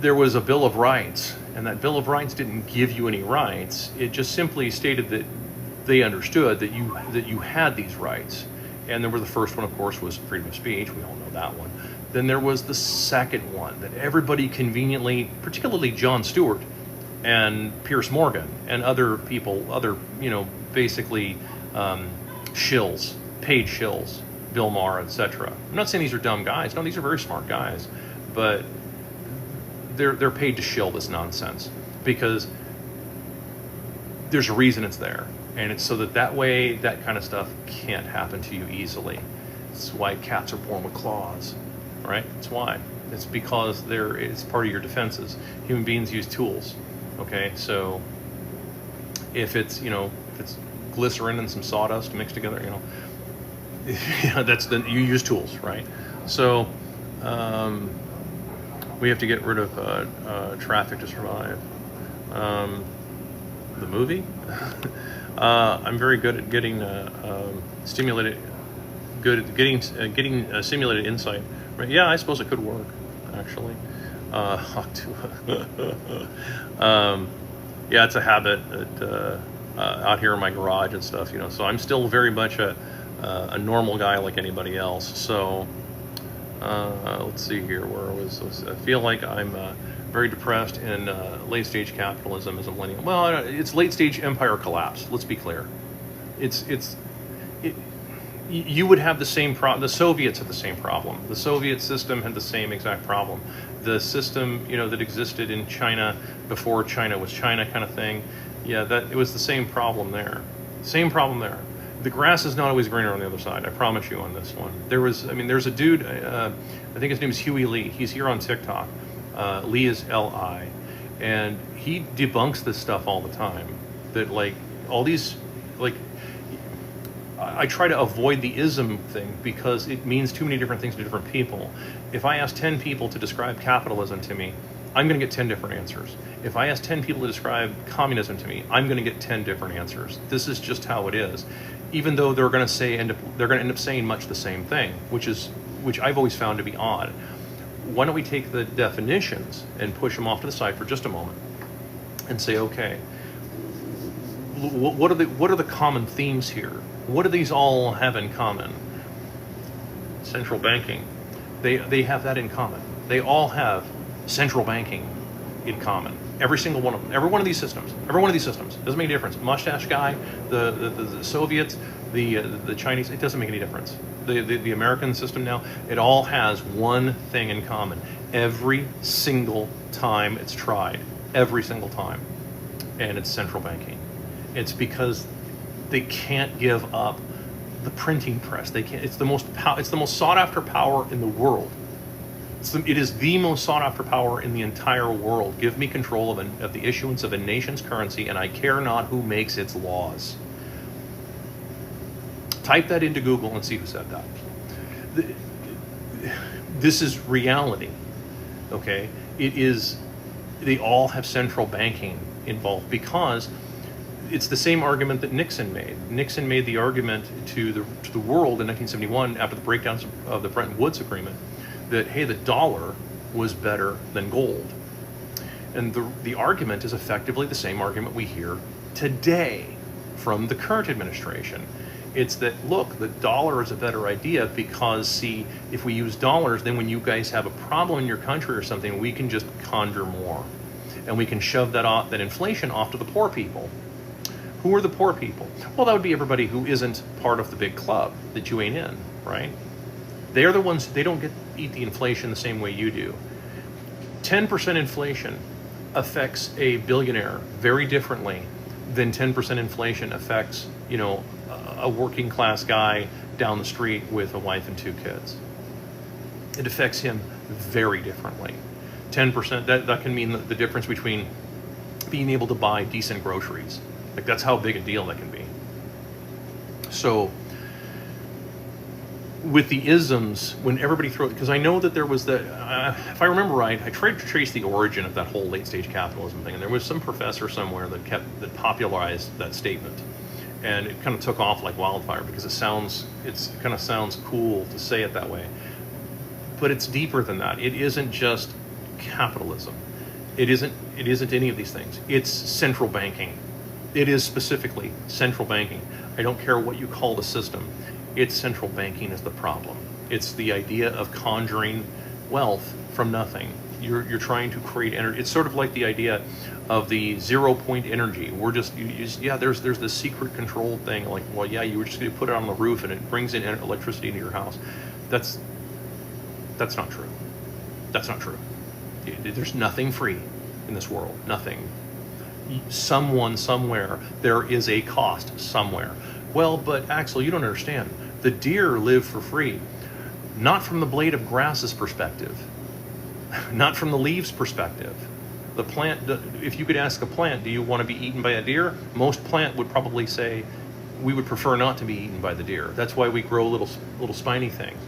there was a Bill of Rights. And that Bill of Rights didn't give you any rights. It just simply stated that they understood that you had these rights. And the first one, of course, was freedom of speech. We all know that one. Then there was the second one that everybody conveniently, particularly Jon Stewart and Piers Morgan and other people, basically shills, paid shills, Bill Maher, etc. I'm not saying these are dumb guys. No, these are very smart guys. But they're paid to shill this nonsense because there's a reason it's there, and it's so that way that kind of stuff can't happen to you easily. It's why cats are born with claws, right? It's why. It's because it's part of your defenses. Human beings use tools. Okay, so if it's glycerin and some sawdust mixed together, you use tools, right? So. We have to get rid of traffic to survive. The movie? I'm very good at getting simulated insight. Right? Yeah, I suppose it could work, actually. Yeah, it's a habit that, out here in my garage and stuff, So I'm still very much a normal guy like anybody else. So let's see here. Where was this? I feel like I'm very depressed in late stage capitalism as a millennial. Well, it's late stage empire collapse. Let's be clear. It, you would have the same problem. The Soviets had the same problem. The Soviet system had the same exact problem. The system, that existed in China before China was China, kind of thing. Yeah, it was the same problem there. Same problem there. The grass is not always greener on the other side. I promise you on this one. There's a dude. I think his name is Huey Lee. He's here on TikTok. Lee is L-I, and he debunks this stuff all the time. That all these I try to avoid the ism thing because it means too many different things to different people. If I ask 10 people to describe capitalism to me, I'm going to get 10 different answers. If I ask 10 people to describe communism to me, I'm going to get 10 different answers. This is just how it is. Even though they're going to end up saying much the same thing, which I've always found to be odd. Why don't we take the definitions and push them off to the side for just a moment and say, okay, what are the common themes here? What do these all have in common? Central banking. They have that in common. They all have central banking in common. Every single one of them. Every one of these systems. Doesn't make a difference. Mustache guy, the Soviets, the Chinese. It doesn't make any difference. The American system now. It all has one thing in common. Every single time it's tried. Every single time. And it's central banking. It's because they can't give up the printing press. They can't. It's the most sought after power in the world. It is the most sought after power in the entire world. Give me control of the issuance of a nation's currency, and I care not who makes its laws. Type that into Google and see who said that. This is reality. Okay, it is. They all have central banking involved because it's the same argument that Nixon made. Nixon made the argument to the world in 1971 after the breakdowns of the Bretton Woods Agreement that, hey, the dollar was better than gold. And the argument is effectively the same argument we hear today from the current administration. It's that, look, the dollar is a better idea because, see, if we use dollars, then when you guys have a problem in your country or something, we can just conjure more. And we can shove that inflation off to the poor people. Who are the poor people? Well, that would be everybody who isn't part of the big club that you ain't in, right? They're the ones, they don't eat the inflation the same way you do. 10% inflation affects a billionaire very differently than 10% inflation affects, a working class guy down the street with a wife and 2 kids. It affects him very differently. 10%, that can mean the difference between being able to buy decent groceries. That's how big a deal that can be. So with the isms, when everybody because I know that there was if I remember right, I tried to trace the origin of that whole late stage capitalism thing, and there was some professor somewhere that popularized that statement, and it kind of took off like wildfire because it kind of sounds cool to say it that way, but it's deeper than that. It isn't just capitalism. It isn't any of these things. It's central banking. It is specifically central banking. I don't care what you call the system. It's central banking is the problem. It's the idea of conjuring wealth from nothing. You're trying to create energy. It's sort of like the idea of the 0 point energy. We're just, there's this secret control thing. Like, well, yeah, you were just going to put it on the roof and it brings in electricity into your house. That's not true. That's not true. There's nothing free in this world. Nothing. Someone somewhere, there is a cost somewhere. Well, but Axel, you don't understand. The deer live for free. Not from the blade of grass's perspective. Not from the leaves' perspective. The plant, if you could ask a plant, do you want to be eaten by a deer? Most plant would probably say, we would prefer not to be eaten by the deer. That's why we grow little spiny things.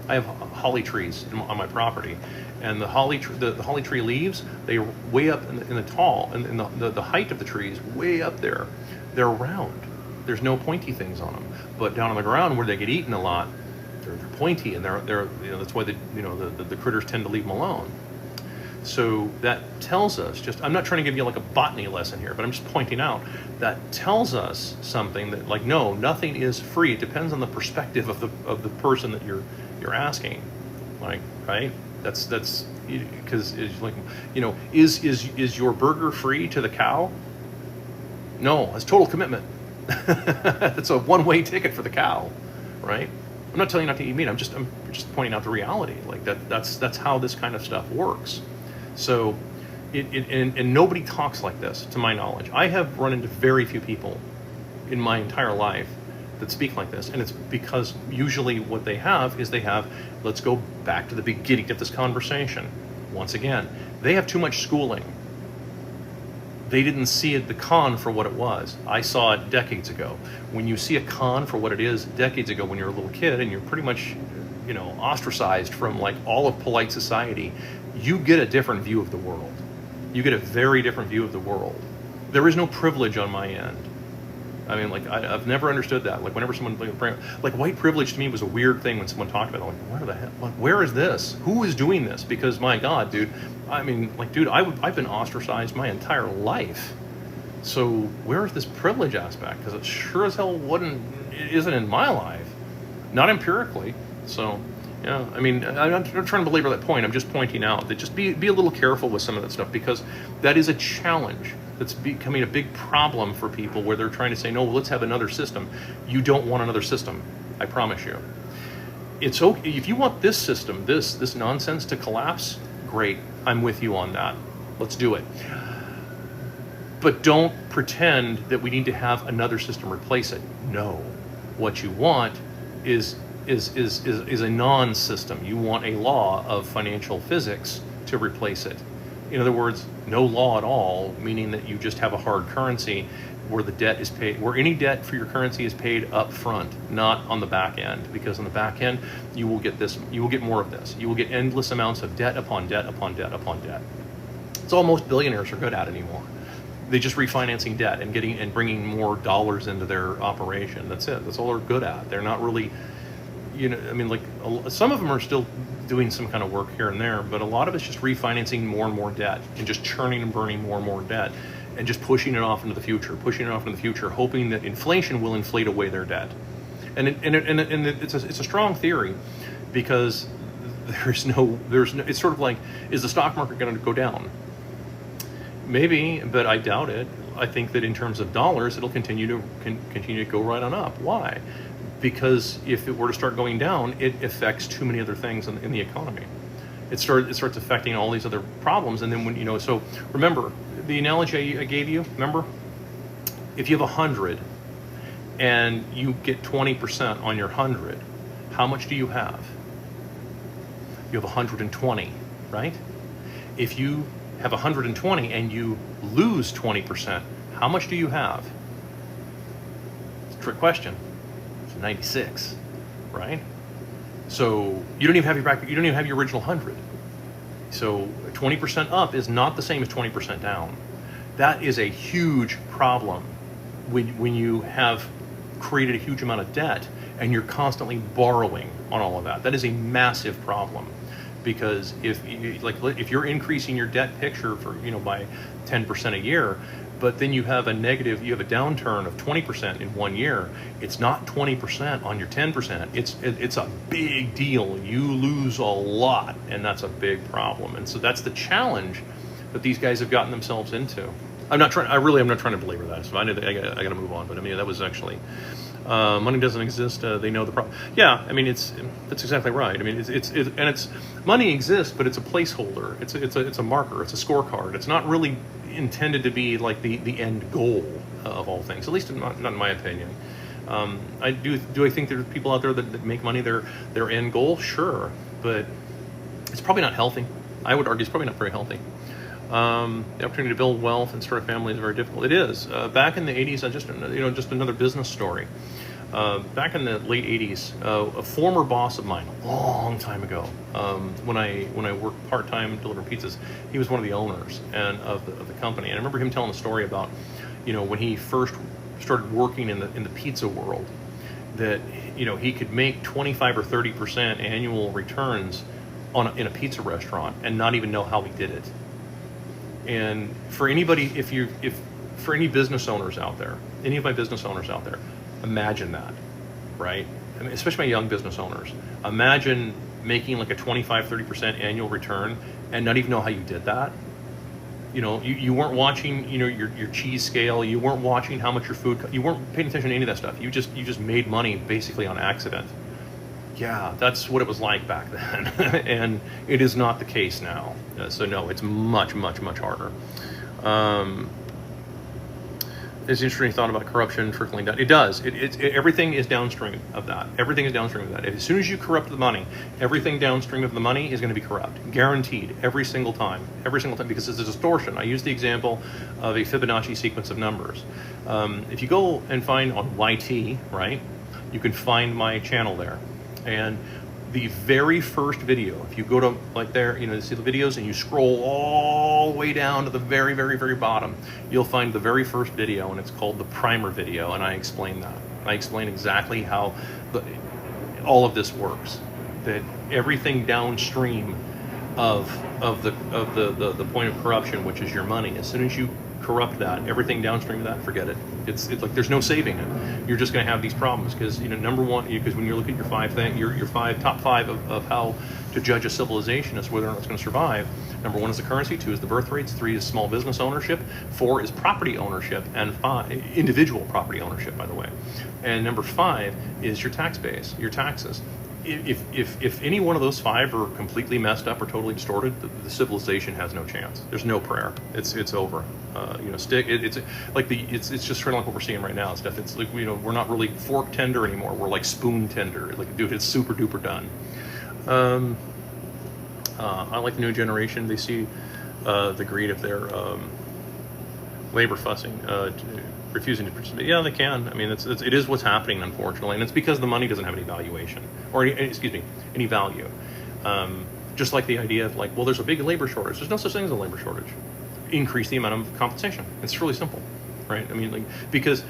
I have holly trees on my property, and the holly tree leaves, they're way up in the height of the trees, way up there. They're round. There's no pointy things on them. But down on the ground where they get eaten a lot, they're pointy, and they're that's why the critters tend to leave them alone. So that tells us, I'm not trying to give you like a botany lesson here, but I'm just pointing out that tells us something that, like, no, nothing is free. It depends on the perspective of the person that you're asking, like, right? That's because it's like, is your burger free to the cow? No, it's total commitment. It's a one-way ticket for the cow, right? I'm not telling you not to eat meat. I'm just pointing out the reality. Like that's how this kind of stuff works. So, and nobody talks like this, to my knowledge. I have run into very few people in my entire life that speak like this, and it's because usually what they have is let's go back to the beginning of this conversation. Once again, they have too much schooling. They didn't see the con for what it was. I saw it decades ago. When you see a con for what it is decades ago, when you're a little kid and you're pretty much, ostracized from like all of polite society, you get a different view of the world. You get a very different view of the world. There is no privilege on my end. I mean, like, I've never understood that. Like, whenever someone, like, white privilege to me was a weird thing when someone talked about it. Like, where the hell, like, where is this? Who is doing this? Because, my God, dude, I mean, like, dude, I've been ostracized my entire life. So where is this privilege aspect? Because it sure as hell isn't in my life. Not empirically. So, yeah, I mean, I'm not trying to belabor that point. I'm just pointing out that just be a little careful with some of that stuff, because that is a challenge. That's becoming a big problem for people, where they're trying to say, no, let's have another system. You don't want another system, I promise you. It's okay if you want this system, this nonsense to collapse. Great, I'm with you on that. Let's do it. But don't pretend that we need to have another system replace it. No, what you want is a non-system. You want a law of financial physics to replace it. In other words, no law at all, meaning that you just have a hard currency where the debt is paid, where any debt for your currency is paid up front, not on the back end. Because on the back end, you will get more of this. You will get endless amounts of debt upon debt upon debt upon debt. It's all most billionaires are good at anymore. They're just refinancing debt and bringing more dollars into their operation. That's it. That's all they're good at. They're not really, I mean, like, some of them are still doing some kind of work here and there, but a lot of it's just refinancing more and more debt and just churning and burning more and more debt and just pushing it off into the future, hoping that inflation will inflate away their debt. And it's a strong theory, because there's no, it's sort of like, is the stock market going to go down? Maybe, but I doubt it. I think that in terms of dollars, it'll continue to go right on up. Why? Because if it were to start going down, it affects too many other things in the economy. It starts affecting all these other problems. And then when, so remember the analogy I gave you, remember? If you have 100 and you get 20% on your 100, how much do you have? You have 120, right? If you have 120 and you lose 20%, how much do you have? It's a trick question. 96, right? So you don't even have your original 100. So 20% up is not the same as 20% down. That is a huge problem when you have created a huge amount of debt and you're constantly borrowing on all of that. That is a massive problem, because if you're increasing your debt picture for by 10% a year, but then you have a downturn of 20% in 1 year, it's not 20% on your 10%. It's a big deal. You lose a lot, and that's a big problem. And so that's the challenge that these guys have gotten themselves into. I'm not trying to belabor that. So I got to move on. But I mean, that was actually money doesn't exist. They know the problem. Yeah, I mean, that's exactly right. I mean, it's money exists, but it's a placeholder. It's a marker. It's a scorecard. It's not really intended to be like the end goal of all things. At least not in my opinion. I think there are people out there that make money their end goal. Sure, but it's probably not healthy. I would argue it's probably not very healthy. The opportunity to build wealth and start a family is very difficult. It is. Back in the 80s, just another business story. Back in the late 80s, a former boss of mine, a long time ago, when I worked part-time delivering pizzas, he was one of the owners of the company. And I remember him telling a story about, when he first started working in the pizza world, that he could make 25 or 30% annual returns in a pizza restaurant and not even know how he did it. And for anybody, for any business owners out there, any of my business owners out there, imagine that, right? I mean, especially my young business owners. Imagine making like a 25-30% annual return and not even know how you did that. You know, you weren't watching, you know, your cheese scale. You weren't watching how much your food. You weren't paying attention to any of that stuff. You just made money basically on accident. Yeah, that's what it was like back then, and it is not the case now. So no, it's much harder. It's an interesting thought about corruption trickling down. It does. Everything is downstream of that. Everything is downstream of that. As soon as you corrupt the money, everything downstream of the money is going to be corrupt. Guaranteed. Every single time. Every single time. Because it's a distortion. I use the example of a Fibonacci sequence of numbers. If you go and find on YT, right, you can find my channel there. And the very first video, if you go to like there, you know, see the videos and you scroll all the way down to the very bottom, you'll find the very first video, and it's called the primer video, and I explain that. I explain exactly how all of this works. That everything downstream of the point of corruption, which is your money, as soon as you corrupt that, everything downstream of that, forget it. It's like there's no saving it. You're just going to have these problems because, you know, number one, because when you look at your top five of how to judge a civilization as whether or not it's going to survive. Number one is the currency, 2 is the birth rates, 3 is small business ownership, 4 is property ownership, and 5 individual property ownership, by the way, and number 5 is your tax base, your taxes. If any one of those 5 are completely messed up or totally distorted, the civilization has no chance. There's no prayer. It's over. You know, it's just sort of like what we're seeing right now and stuff. It's like, you know, we're not really fork tender anymore. We're like spoon tender. Like, dude, it's super duper done. I like the new generation. They see the greed of their labor fussing. Refusing to participate. Yeah, they can. I mean, it is what's happening, unfortunately, and it's because the money doesn't have any valuation, or any value. Just like the idea of like, well, there's a big labor shortage. There's no such thing as a labor shortage. Increase the amount of compensation. It's really simple, right? I mean, like, because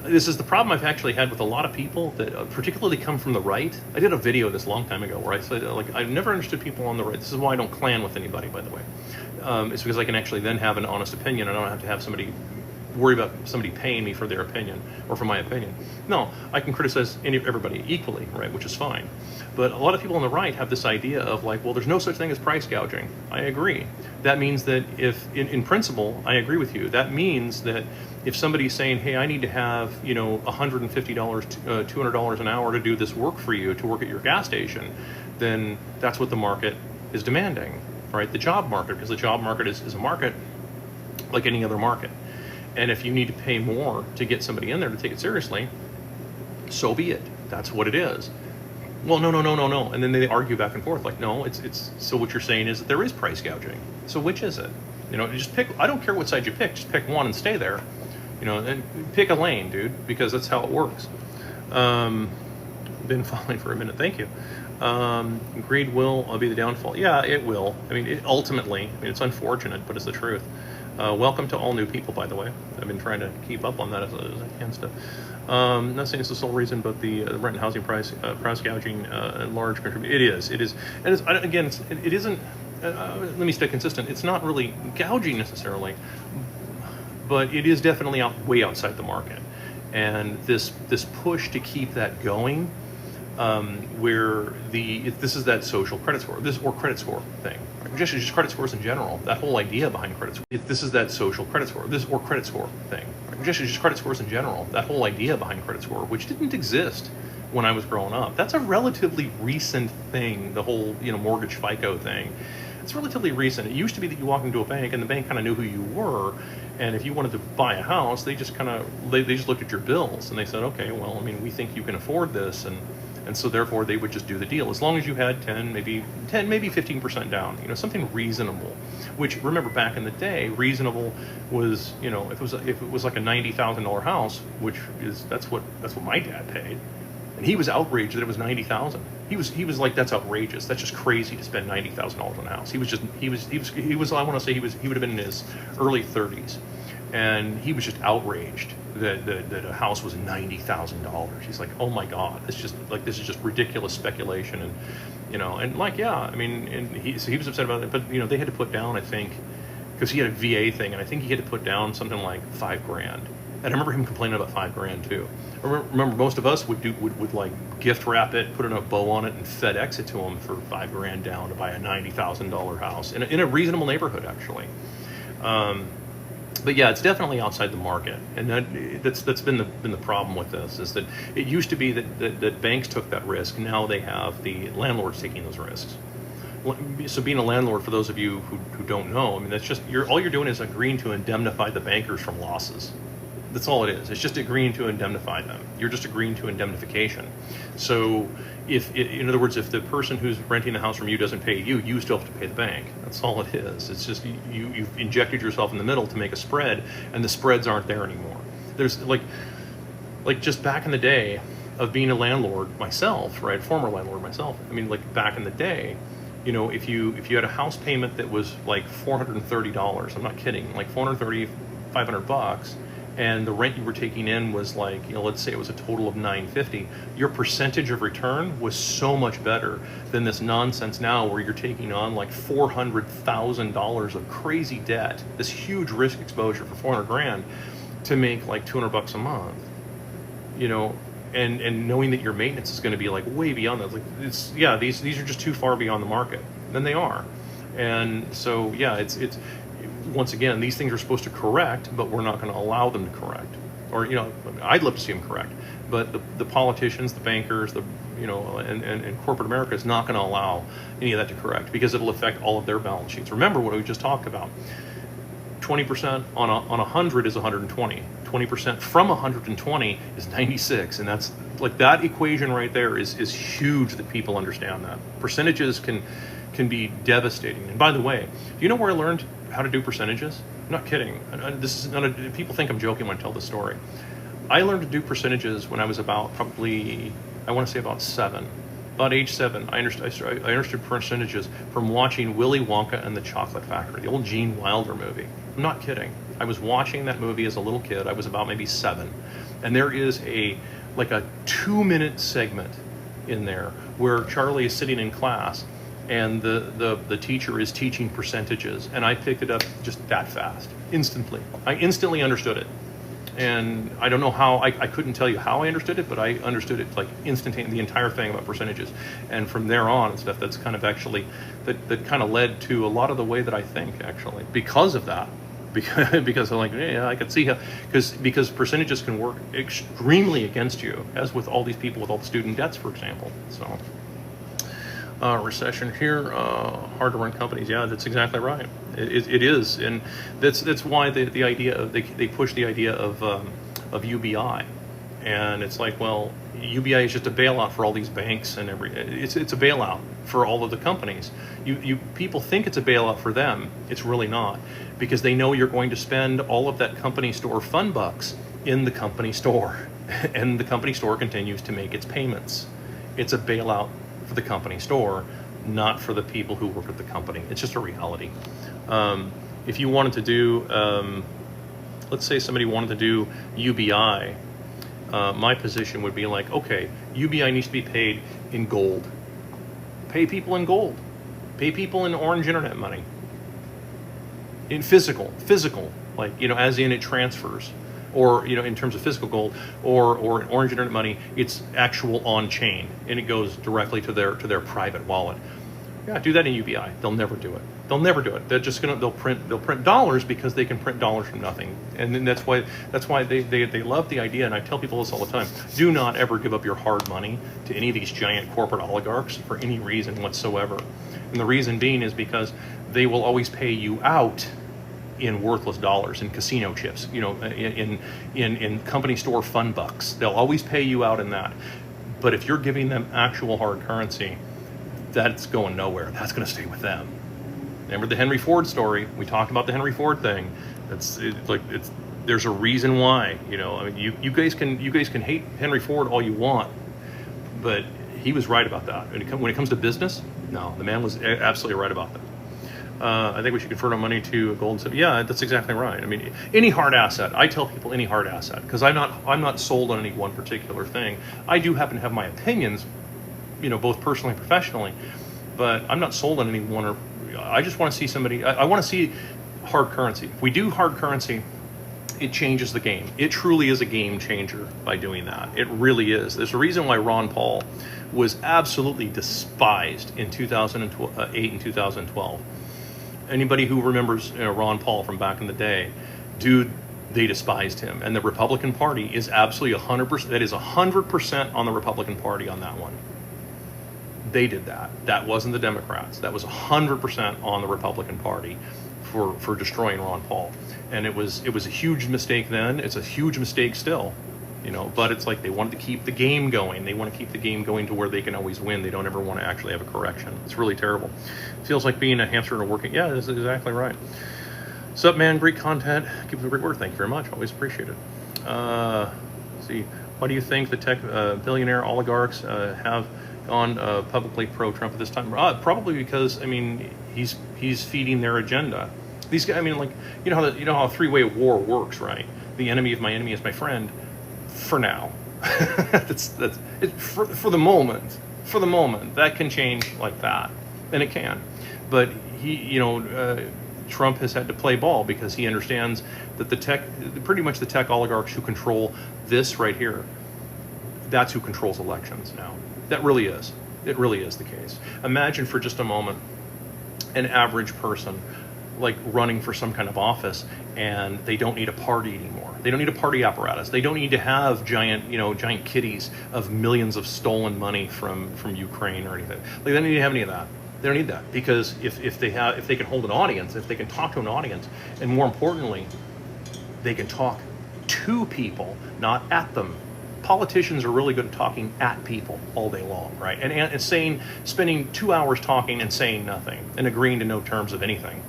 this is the problem I've actually had with a lot of people that particularly come from the right. I did a video of this a long time ago where I said, like, I've never understood people on the right. This is why I don't clan with anybody, by the way. It's because I can actually then have an honest opinion. I don't have to have somebody worry about somebody paying me for their opinion or for my opinion. No, I can criticize everybody equally, right, which is fine. But a lot of people on the right have this idea of like, well, there's no such thing as price gouging. I agree. That means that if, in principle, I agree with you. That means that if somebody's saying, hey, I need to have, you know, $150, $200 an hour to do this work for you, to work at your gas station, then that's what the market is demanding, right? The job market, because the job market is a market like any other market. And if you need to pay more to get somebody in there to take it seriously, so be it. That's what it is. Well, no. And then they argue back and forth like, no, it's so what you're saying is that there is price gouging. So which is it? You know, just pick. I don't care what side you pick. Just pick one and stay there. You know, and pick a lane, dude, because that's how it works. Been following for a minute. Thank you. Greed will be the downfall. Yeah, it will. I mean, ultimately, it's unfortunate, but it's the truth. Welcome to all new people, by the way. I've been trying to keep up on that as I can stuff. Not saying it's the sole reason, but the rent and housing price gouging large contribute. It is, and it's, again, it isn't. Let me stay consistent. It's not really gouging necessarily, but it is definitely way outside the market. And this push to keep that going, where this is that social credit score, or credit score thing. Just credit scores in general. That whole idea behind credit score. This is that social credit score, or credit score thing. Just credit scores in general. That whole idea behind credit score, which didn't exist when I was growing up. That's a relatively recent thing. The whole, you know, mortgage FICO thing. It's relatively recent. It used to be that you walk into a bank and the bank kind of knew who you were, and if you wanted to buy a house, they just they just looked at your bills and they said, okay, well, I mean, we think you can afford this, and so therefore they would just do the deal as long as you had 10, maybe 15% down, you know, something reasonable. Which, remember, back in the day, reasonable was, you know, if it was like a $90,000 house, which is that's what my dad paid, and he was outraged that it was $90,000. He was like, that's outrageous. That's just crazy to spend $90,000 on a house. He was I want to say he would have been in his early 30s, and he was just outraged that a house was $90,000. He's like, oh my God, this is just ridiculous speculation. And like, yeah, I mean, and he was upset about it, but they had to put down, I think, because he had a VA thing, and I think he had to put down something like $5,000. And I remember him complaining about $5,000 too. I remember most of us would like gift wrap it, put a bow on it, and FedEx it to him for $5,000 down to buy a $90,000 house in a reasonable neighborhood, actually. But yeah, it's definitely outside the market, and that's been the problem with this, is that it used to be that banks took that risk. Now they have the landlords taking those risks. So being a landlord, for those of you who don't know, I mean, that's just all you're doing is agreeing to indemnify the bankers from losses. That's all it is. It's just agreeing to indemnify them. You're just agreeing to indemnification. So in other words, if the person who's renting the house from you doesn't pay you, you still have to pay the bank. That's all it is. It's just you've injected yourself in the middle to make a spread, and the spreads aren't there anymore. There's like just back in the day of being a landlord myself, right? Former landlord myself. I mean, like back in the day, if you had a house payment that was like $430, I'm not kidding, like $430, $500, and the rent you were taking in was like, let's say it was a total of $950, your percentage of return was so much better than this nonsense now where you're taking on like $400,000 of crazy debt, this huge risk exposure for $400,000 to make like $200 a month, and knowing that your maintenance is going to be like way beyond that. Like these are just too far beyond the market. Then they are. And so yeah, it's once again, these things are supposed to correct, but we're not going to allow them to correct. Or I'd love to see them correct, but the politicians, the bankers, and corporate America is not going to allow any of that to correct, because it'll affect all of their balance sheets. Remember what we just talked about. 20% on 100 is 120. 20% from 120 is 96, and that's like, that equation right there is huge, that people understand that. Percentages can be devastating. And by the way, do you know where I learned how to do percentages? I'm not kidding. This is not people think I'm joking when I tell this story. I learned to do percentages when I was about probably, I want to say about 7. About age 7, I understood percentages from watching Willy Wonka and the Chocolate Factory, the old Gene Wilder movie. I'm not kidding. I was watching that movie as a little kid. I was about maybe 7. And there is a 2-minute segment in there where Charlie is sitting in class and the teacher is teaching percentages, and I picked it up just that fast, instantly. I instantly understood it. And I don't know how, I couldn't tell you how I understood it, but I understood it like instantaneously, the entire thing about percentages. And from there on and stuff, that's kind of actually, that kind of led to a lot of the way that I think, actually, because of that. Because I'm like, yeah, I could see how, because percentages can work extremely against you, as with all these people with all the student debts, for example. So, recession here, hard to run companies. Yeah, that's exactly right. It is, and that's why the idea of they push the idea of UBI, and it's like, well, UBI is just a bailout for all these banks and it's a bailout for all of the companies. You people think it's a bailout for them. It's really not, because they know you're going to spend all of that company store fund bucks in the company store, and the company store continues to make its payments. It's a bailout for the company store, not for the people who work at the company. It's just a reality. If you wanted to do, let's say somebody wanted to do UBI, my position would be like, okay, UBI needs to be paid in gold. Pay people in gold. Pay people in orange internet money. In physical, like, as in it transfers. Or, in terms of physical gold, or orange internet money, it's actual on-chain, and it goes directly to their private wallet. Yeah, do that in UBI. They'll never do it. They're just they'll print dollars, because they can print dollars from nothing. And then that's why they love the idea, and I tell people this all the time. Do not ever give up your hard money to any of these giant corporate oligarchs for any reason whatsoever. And the reason being is because they will always pay you out in worthless dollars, in casino chips, in company store fund bucks. They'll always pay you out in that. But if you're giving them actual hard currency, that's going nowhere. That's going to stay with them. Remember the Henry Ford story? We talked about the Henry Ford thing. There's a reason why. I mean, you guys can hate Henry Ford all you want, but he was right about that. When it comes to business, no, the man was absolutely right about that. I think we should convert our money to gold and silver. Yeah, that's exactly right. I mean, any hard asset. I tell people any hard asset, because I'm not sold on any one particular thing. I do happen to have my opinions both personally and professionally. But I'm not sold on any one, or I just want to see somebody. I want to see hard currency. If we do hard currency, it changes the game. It truly is a game changer by doing that. It really is. There's a reason why Ron Paul was absolutely despised in 2008 and 2012. Anybody who remembers Ron Paul from back in the day, dude, they despised him. And the Republican Party is absolutely 100%. That is 100% on the Republican Party on that one. They did that. That wasn't the Democrats. That was 100% on the Republican Party for destroying Ron Paul. And it was a huge mistake then. It's a huge mistake still, but it's like they wanted to keep the game going. They want to keep the game going to where they can always win. They don't ever want to actually have a correction. It's really terrible. It feels like being a hamster in a working. Yeah, that's exactly right. Sup, man? Great content. Keep up the great work. Thank you very much. Always appreciate it. Let's see, why do you think the tech billionaire oligarchs have gone publicly pro-Trump at this time? Probably because he's feeding their agenda. These guys, you know how a three-way war works, right? The enemy of my enemy is my friend. For now, that's it, for the moment. For the moment, that can change like that, and it can. But Trump has had to play ball because he understands that pretty much the tech oligarchs who control this right here, that's who controls elections now. That really is. It really is the case. Imagine for just a moment an average person like running for some kind of office, and they don't need a party anymore. They don't need a party apparatus. They don't need to have giant kitties of millions of stolen money from Ukraine or anything. They don't need to have any of that. They don't need that, because if they can hold an audience, if they can talk to an audience, and more importantly, they can talk to people, not at them. Politicians are really good at talking at people all day long, right? And spending 2 hours talking and saying nothing and agreeing to no terms of anything.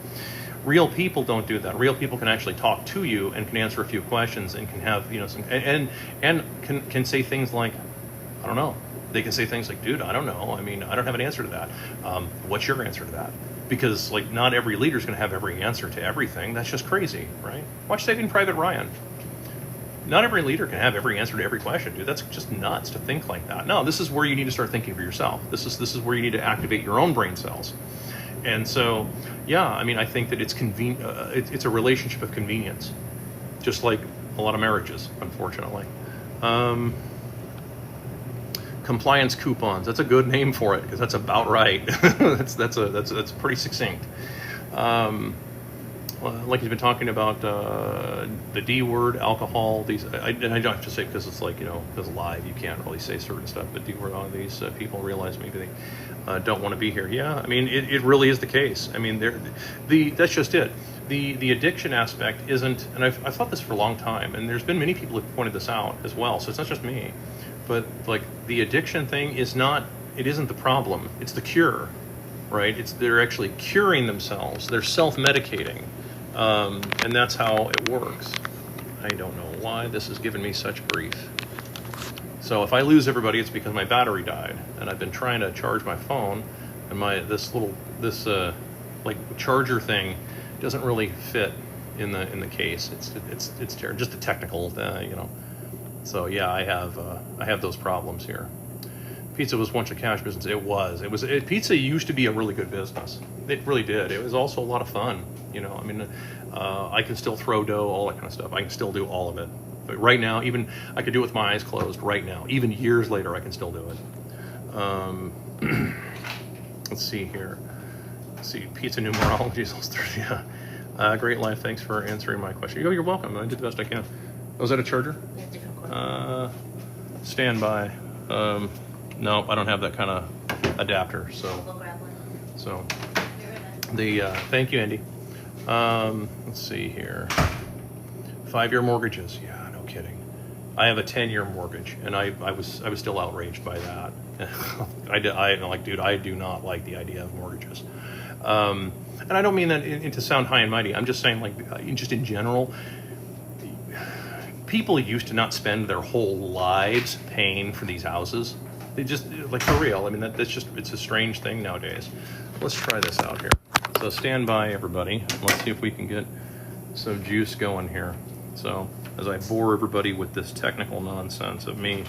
Real people don't do that. Real people can actually talk to you and can answer a few questions and can have some and can say things like, I don't know. They can say things like, dude, I don't know. I don't have an answer to that. What's your answer to that? Because not every leader is going to have every answer to everything. That's just crazy, right? Watch Saving Private Ryan. Not every leader can have every answer to every question, dude. That's just nuts to think like that. No, this is where you need to start thinking for yourself. This is where you need to activate your own brain cells. And so, yeah, I think that it's convenient. It's a relationship of convenience, just like a lot of marriages, unfortunately. Compliance coupons. That's a good name for it, because that's about right. that's pretty succinct. Like he's been talking about the D word, alcohol. I don't have to say because it's because live you can't really say certain stuff. But D word on these people realize maybe they don't want to be here. Yeah, it really is the case. That's just it. The addiction aspect isn't, and I've thought this for a long time, and there's been many people who have pointed this out as well. So it's not just me, but the addiction thing isn't the problem. It's the cure, right? They're actually curing themselves. They're self-medicating. And that's how it works. I don't know why this has given me such grief. So if I lose everybody, it's because my battery died, and I've been trying to charge my phone, and this charger thing doesn't really fit in the case. It's terrible. Just a technical, So yeah, I have those problems here. Pizza was once a cash business. It was. Pizza used to be a really good business. It really did. It was also a lot of fun. I can still throw dough, all that kind of stuff. I can still do all of it. But right now, even I could do it with my eyes closed right now. Even years later, I can still do it. Let's see here. Pizza numerology is almost 30. Yeah. Great life. Thanks for answering my question. You're welcome. I did the best I can. Was that a charger? Stand by. No, I don't have that kind of adapter. So thank you, Andy. Let's see here. 5-year mortgages. Yeah, no kidding. I have a 10-year mortgage, and I was still outraged by that. Dude, I do not like the idea of mortgages. And I don't mean that to sound high and mighty. I'm just saying, just in general, people used to not spend their whole lives paying for these houses. They just, for real. It's a strange thing nowadays. Let's try this out here. So stand by, everybody. Let's see if we can get some juice going here. So as I bore everybody with this technical nonsense of me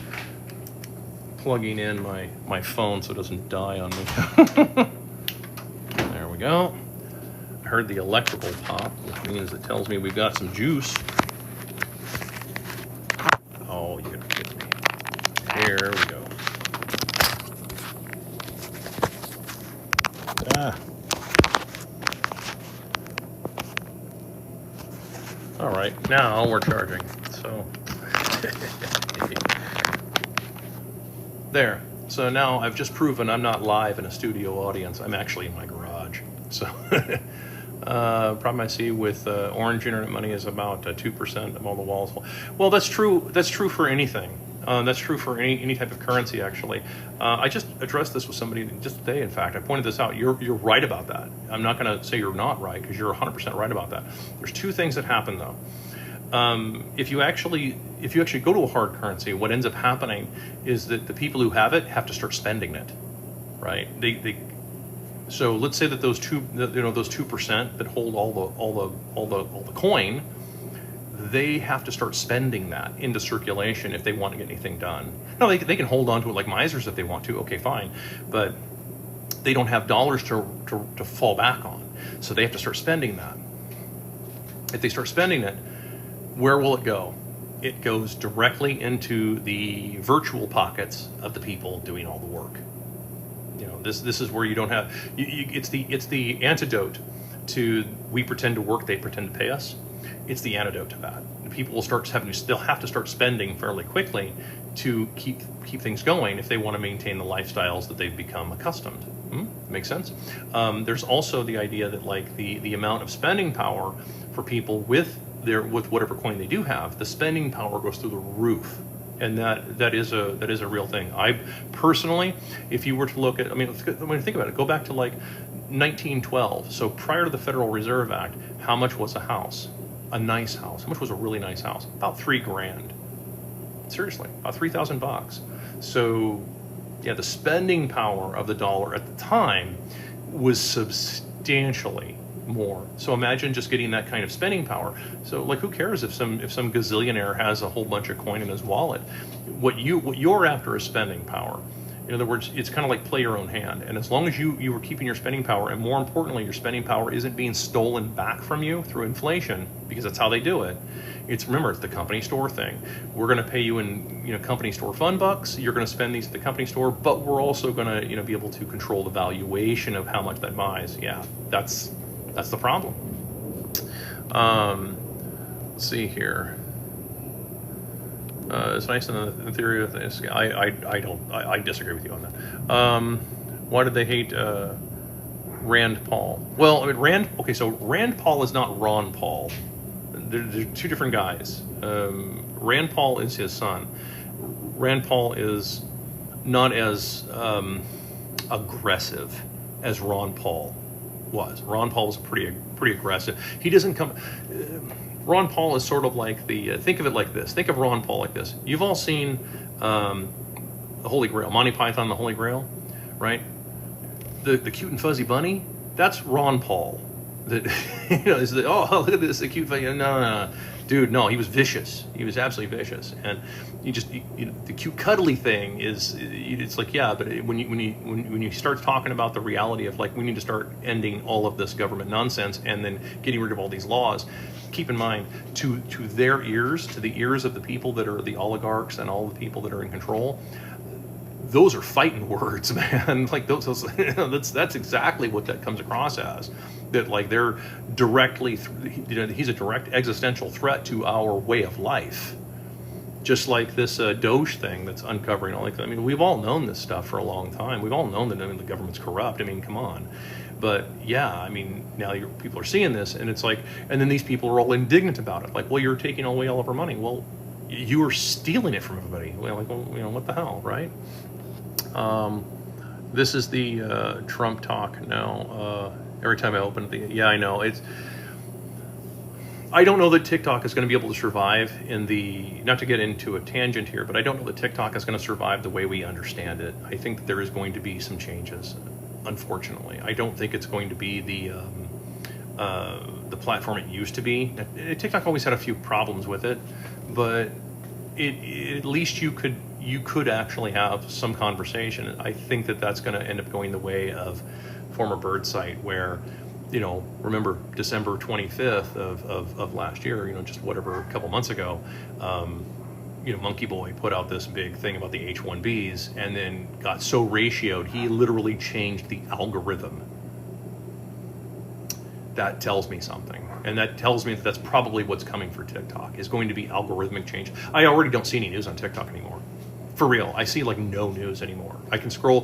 plugging in my phone so it doesn't die on me. There we go. I heard the electrical pop, which means it tells me we've got some juice. Oh, you're gonna kidding me. Here we go. Ah. All right, now we're charging. So there. So now I've just proven I'm not live in a studio audience. I'm actually in my garage. So problem I see with Orange Internet Money is about 2% of all the walls. Well, that's true. That's true for anything. That's true for any type of currency, actually. I just addressed this with somebody just today, in fact. I pointed this out. You're right about that. I'm not going to say you're not right, because you're 100% right about that. There's two things that happen, though. If you actually go to a hard currency, what ends up happening is that the people who have it have to start spending it, right? So let's say that those 2% that hold all the coin, they have to start spending that into circulation if they want to get anything done. No, they can hold on to it like misers if they want to. Okay, fine, but they don't have dollars to fall back on, so they have to start spending that. If they start spending it, where will it go? It goes directly into the virtual pockets of the people doing all the work. You know, this is where you don't have. It's the antidote to we pretend to work, they pretend to pay us. It's the antidote to that. People will they'll have to start spending fairly quickly to keep things going if they want to maintain the lifestyles that they've become accustomed. Makes sense? There's also the idea that like the amount of spending power for people with whatever coin they do have, the spending power goes through the roof. And that is a real thing. I personally, if you were to look at, when you think about it, go back to like 1912. So prior to the Federal Reserve Act, how much was a house? A nice house. How much was a really nice house? About $3,000. Seriously, about $3,000. So yeah, the spending power of the dollar at the time was substantially more. So imagine just getting that kind of spending power. So like, who cares if some gazillionaire has a whole bunch of coin in his wallet? What you're after is spending power. In other words, it's kind of like play your own hand. And as long as you are keeping your spending power, and more importantly, your spending power isn't being stolen back from you through inflation, because that's how they do it. Remember, it's the company store thing. We're going to pay you in company store fund bucks. You're going to spend these at the company store, but we're also going to be able to control the valuation of how much that buys. Yeah, that's the problem. Let's see here. It's nice in the theory of this. I disagree with you on that. Why did they hate Rand Paul? Well, so Rand Paul is not Ron Paul. They're two different guys. Rand Paul is his son. Rand Paul is not as aggressive as Ron Paul was. Ron Paul was pretty aggressive. He doesn't come. Ron Paul is sort of like think of it like this. Think of Ron Paul like this. You've all seen the Holy Grail, Monty Python, the Holy Grail, right? The cute and fuzzy bunny. That's Ron Paul. That is oh, look at this, the cute fuzzy. No, dude, no, he was vicious. He was absolutely vicious, and the cute cuddly thing is, it's like, yeah, but when you start talking about the reality of like, we need to start ending all of this government nonsense and then getting rid of all these laws. Keep in mind, to their ears, to the ears of the people that are the oligarchs and all the people that are in control, those are fighting words, man. Like those that's exactly what that comes across as. That like they're directly, he's a direct existential threat to our way of life. Just like this Doge thing that's uncovering all. We've all known this stuff for a long time. We've all known that the government's corrupt. Come on. But yeah, now people are seeing this, and it's like, and then these people are all indignant about it. Like, well, you're taking away all of our money. Well, you are stealing it from everybody. Well, what the hell, right? This is the Trump talk now. Every time I open it, yeah, I know. I don't know that TikTok is going to be able to survive not to get into a tangent here, but I don't know that TikTok is going to survive the way we understand it. I think that there is going to be some changes, unfortunately. I don't think it's going to be the platform it used to be. TikTok always had a few problems with it, but at least you could you could actually have some conversation. I think that that's going to end up going the way of former Birdsite, where, remember December 25th of last year, just whatever, a couple months ago, Monkey Boy put out this big thing about the H1Bs and then got so ratioed, he literally changed the algorithm. That tells me something. And that tells me that that's probably what's coming for TikTok, is going to be algorithmic change. I already don't see any news on TikTok anymore. For real, I see like no news anymore. I could scroll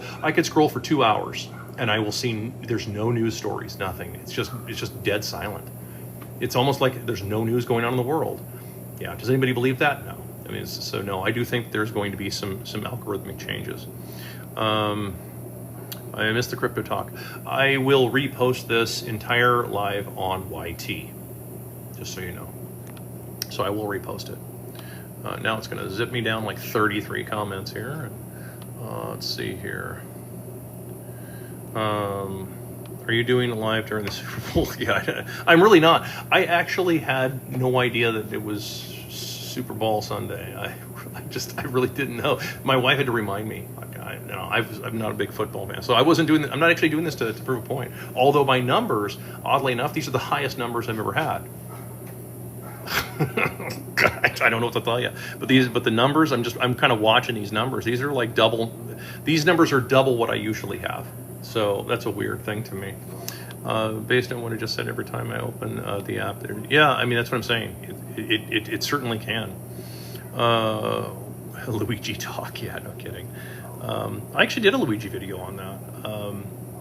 for 2 hours and I will see there's no news stories, nothing. It's just dead silent. It's almost like there's no news going on in the world. Yeah, does anybody believe that? No. I mean, so no, I do think there's going to be some algorithmic changes. I missed the crypto talk. I will repost this entire live on YT, just so you know. So I will repost it. Now it's going to zip me down like 33 comments here. Let's see here. Are you doing it live during the Super Bowl? Yeah, I'm really not. I actually had no idea that it was Super Bowl Sunday. I really didn't know. My wife had to remind me. I'm not a big football fan, so I'm not actually doing this to prove a point. Although my numbers, oddly enough, these are the highest numbers I've ever had. God, I don't know what to tell you, but the numbers, I'm kind of watching these numbers. These are like double. These numbers are double what I usually have. So that's a weird thing to me. Based on what I just said, every time I open the app, yeah, I mean, that's what I'm saying. It certainly can. Luigi talk, yeah, no kidding. I actually did a Luigi video on that.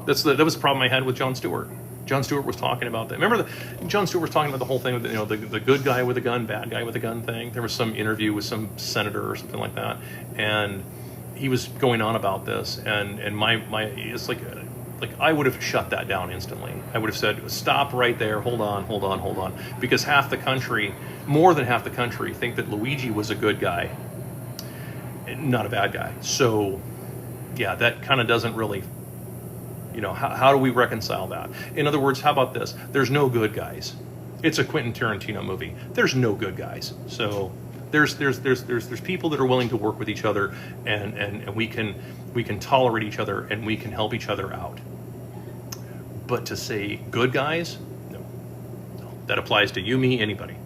That was the problem I had with Jon Stewart. Jon Stewart was talking about that. Remember, Jon Stewart was talking about the whole thing with the good guy with a gun, bad guy with a gun thing. There was some interview with some senator or something like that, and he was going on about this. And it's like I would have shut that down instantly. I would have said, stop right there, hold on, because half the country, more than half the country, think that Luigi was a good guy, not a bad guy. So yeah, that kind of doesn't really, how do we reconcile that? In other words, how about this? There's no good guys. It's a Quentin Tarantino movie. There's no good guys. So there's people that are willing to work with each other, and we can tolerate each other, and we can help each other out. But to say good guys, no. That applies to you, me, anybody.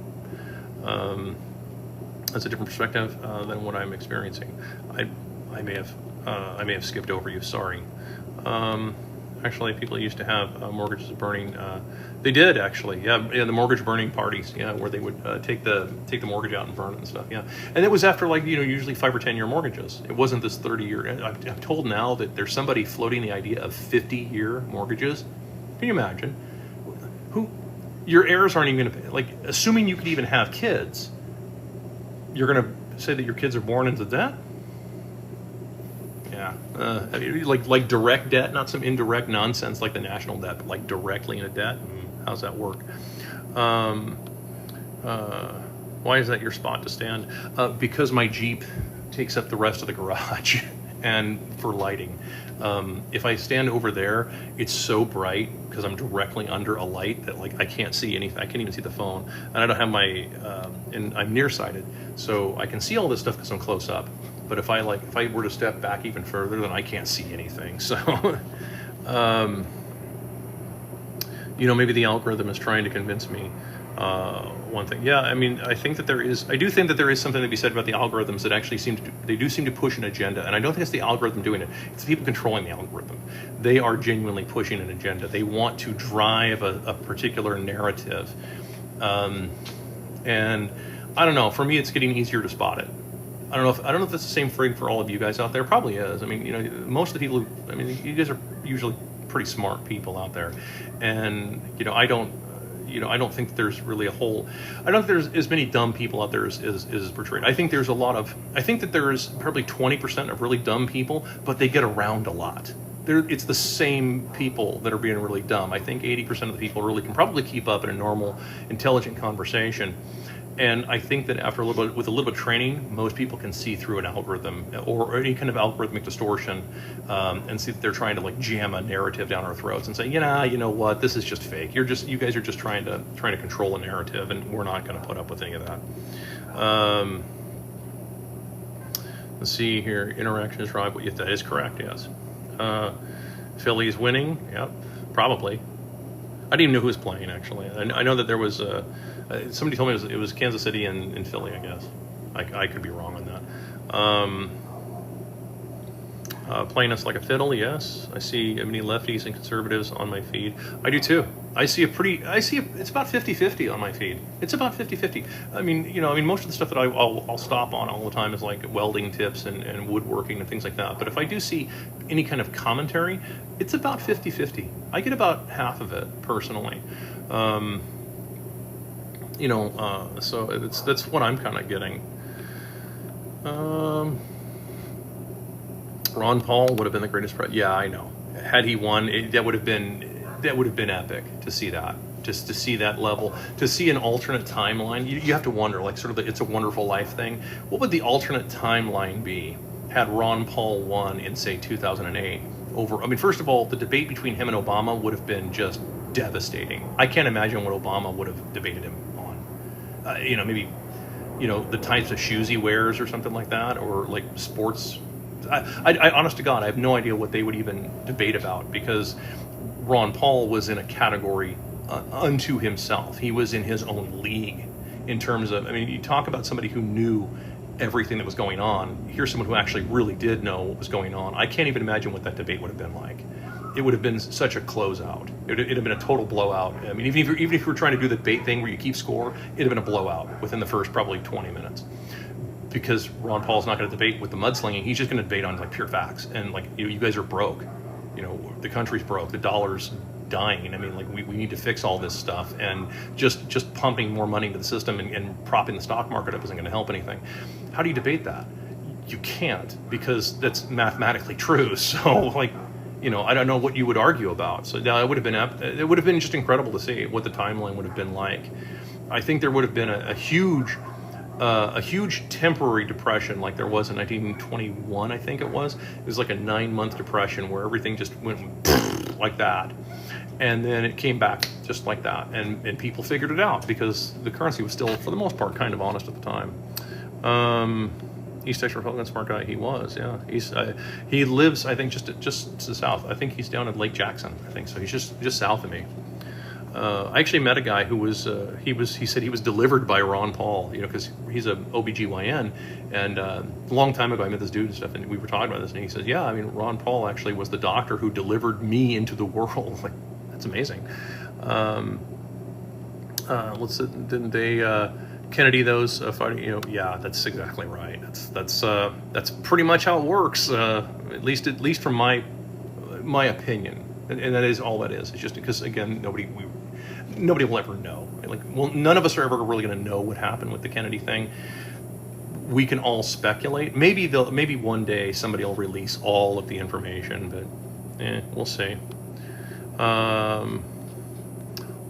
That's a different perspective than what I'm experiencing. I may have skipped over you. Sorry. Actually, people used to have mortgages burning. They did actually, yeah, the mortgage burning parties, yeah, where they would take the mortgage out and burn it and stuff, yeah. And it was after usually 5 or 10 year mortgages. It wasn't this 30-year. I'm told now that there's somebody floating the idea of 50-year mortgages. Can you imagine? Your heirs aren't even going to pay. Assuming you could even have kids, you're going to say that your kids are born into debt? Yeah, like direct debt, not some indirect nonsense like the national debt, but like directly into debt. How's that work? Why is that your spot to stand? Because my Jeep takes up the rest of the garage, and for lighting. If I stand over there, it's so bright because I'm directly under a light that I can't see anything. I can't even see the phone, and I don't have my and I'm nearsighted, so I can see all this stuff because I'm close up. But if I were to step back even further, then I can't see anything. So, maybe the algorithm is trying to convince me one thing. Yeah, I mean, I do think that there is something to be said about the algorithms that actually seem to push an agenda. And I don't think it's the algorithm doing it. It's the people controlling the algorithm. They are genuinely pushing an agenda. They want to drive a particular narrative. And I don't know, for me, it's getting easier to spot it. I don't know if that's the same for all of you guys out there. Probably is. I mean, most of the people you guys are usually pretty smart people out there. And, I don't think there's really I don't think there's as many dumb people out there as portrayed. I think that there is probably 20% of really dumb people, but they get around a lot. It's the same people that are being really dumb. I think 80% of the people really can probably keep up in a normal, intelligent conversation. And I think that with a little bit of training, most people can see through an algorithm or any kind of algorithmic distortion, and see that they're trying to jam a narrative down our throats and say, you know what, this is just fake. You guys are just trying to control a narrative, and we're not going to put up with any of that. Let's see here. Interaction is right. That is correct. Yes. Philly's winning. Yep. Probably. I didn't even know who was playing actually. I know that there was somebody told me it was Kansas City and Philly. I guess. I could be wrong on that. Playing us like a fiddle, yes. I see many lefties and conservatives on my feed. I do too. It's about 50-50 on my feed. It's about 50-50. I mean, most of the stuff that I'll stop on all the time is like welding tips and woodworking and things like that. But if I do see any kind of commentary, it's about 50-50. I get about half of it personally. So that's what I'm kind of getting. Ron Paul would have been the greatest president. Yeah, I know. Had he won, that would have been epic to see that. Just to see that level, to see an alternate timeline. You have to wonder, like sort of the It's a Wonderful Life thing. What would the alternate timeline be had Ron Paul won in, say, 2008? First of all, the debate between him and Obama would have been just devastating. I can't imagine what Obama would have debated him on. Maybe, the types of shoes he wears or something like that, or like sports. I honest to God, I have no idea what they would even debate about, because Ron Paul was in a category unto himself. He was in his own league in terms of, you talk about somebody who knew everything that was going on. Here's someone who actually really did know what was going on. I can't even imagine what that debate would have been like. It would have been such a closeout. It'd have been a total blowout. Even if you were trying to do the debate thing where you keep score, it'd have been a blowout within the first probably 20 minutes. Because Ron Paul's not going to debate with the mudslinging. He's just going to debate on like pure facts. And like, you guys are broke. The country's broke. The dollar's dying. We need to fix all this stuff. And just pumping more money into the system and propping the stock market up isn't going to help anything. How do you debate that? You can't, because that's mathematically true. So I don't know what you would argue about. So it would have been just incredible to see what the timeline would have been like. I think there would have been a huge temporary depression like there was in 1921, I think it was. It was like a 9-month depression where everything just went like that. And then it came back just like that. And people figured it out because the currency was still, for the most part, kind of honest at the time. East Texas Republican, smart guy, he was, yeah. He lives, I think, just to the south. I think he's down at Lake Jackson, I think so. He's just south of me. I actually met a guy who was, he said he was delivered by Ron Paul, because he's a OBGYN, and a long time ago I met this dude and stuff, and we were talking about this, and he says, yeah, Ron Paul actually was the doctor who delivered me into the world. Like, that's amazing. Didn't they, Kennedy those fighting, yeah, that's exactly right. That's pretty much how it works, at least from my opinion. And that is all that is. It's just because, again, nobody will ever know. None of us are ever really going to know what happened with the Kennedy thing. We can all speculate. Maybe one day somebody will release all of the information, but we'll see.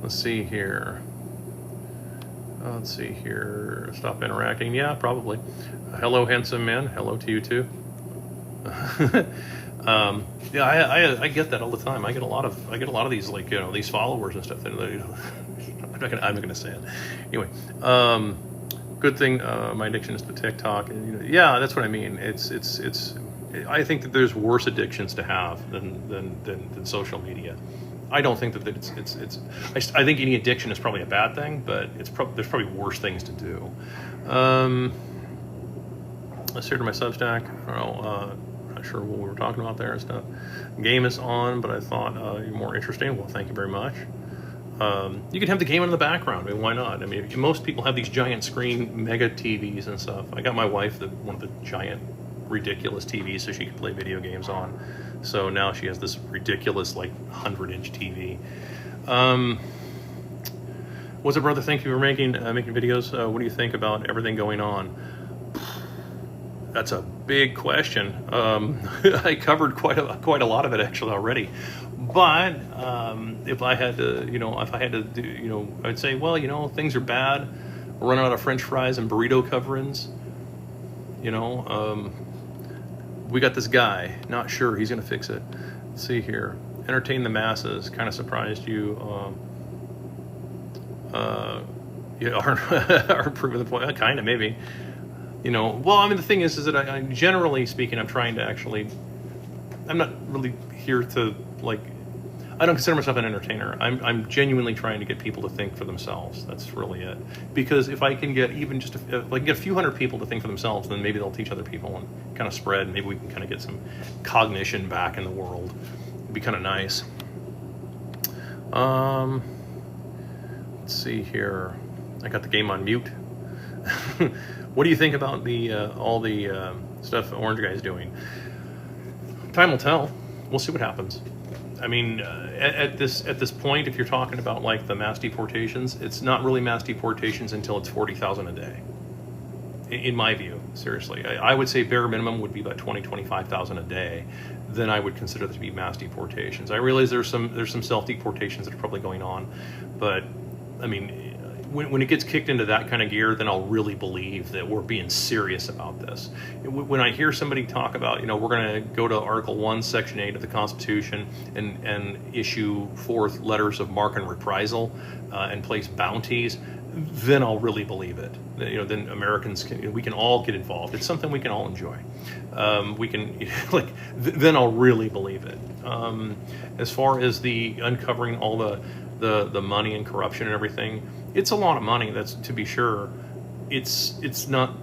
Let's see here. Stop interacting. Yeah, probably. Hello, handsome man. Hello to you too. Yeah, I get that all the time. I get a lot of these, like, these followers and stuff. I'm not gonna say it. Anyway, good thing my addiction is to TikTok, and yeah, that's what I mean. It's. I think that there's worse addictions to have than social media. I don't think that it's. I think any addiction is probably a bad thing, but there's probably worse things to do. Let's hear to my Substack. I don't know. Not sure what we were talking about there and stuff. Game is on, but I thought you're more interesting. Well, thank you very much. You can have the game in the background. Why not? Most people have these giant screen mega TVs and stuff. I got my wife one of the giant ridiculous TVs so she can play video games on. So now she has this ridiculous 100-inch TV. What's up, brother? Thank you for making videos. What do you think about everything going on? That's a big question. I covered quite a lot of it actually already. But if I had to, do, I'd say, well, things are bad. We're running out of French fries and burrito coverings. We got this guy. Not sure he's going to fix it. Let's see here. Entertain the masses. Kind of surprised you. You are proving the point. Kind of, maybe. You know, well, I mean, the thing is that I generally speaking, I'm trying to actually, I'm not really here to, like, I don't consider myself an entertainer. I'm genuinely trying to get people to think for themselves. That's really it. Because if I can get even just, if I can get a few hundred people to think for themselves, then maybe they'll teach other people and kind of spread. Maybe we can kind of get some cognition back in the world. It'd be kind of nice. Let's see here. I got the game on mute. What do you think about the all the stuff Orange Guy's doing? Time will tell. We'll see what happens. I mean, at this point, if you're talking about like the mass deportations, it's not really mass deportations until it's 40,000 a day. In my view, seriously, I would say bare minimum would be about 25,000 a day. Then I would consider this to be mass deportations. I realize there's some self deportations that are probably going on, but I mean, when it gets kicked into that kind of gear, then I'll really believe that we're being serious about this. When I hear somebody talk about, you know, we're going to go to Article 1, Section 8 of the Constitution and issue forth letters of marque and reprisal and place bounties, then I'll really believe it. You know, then Americans we can all get involved. It's something we can all enjoy. We can then I'll really believe it. As far as the uncovering all the money and corruption and everything, it's a lot of money. That's to be sure. It's not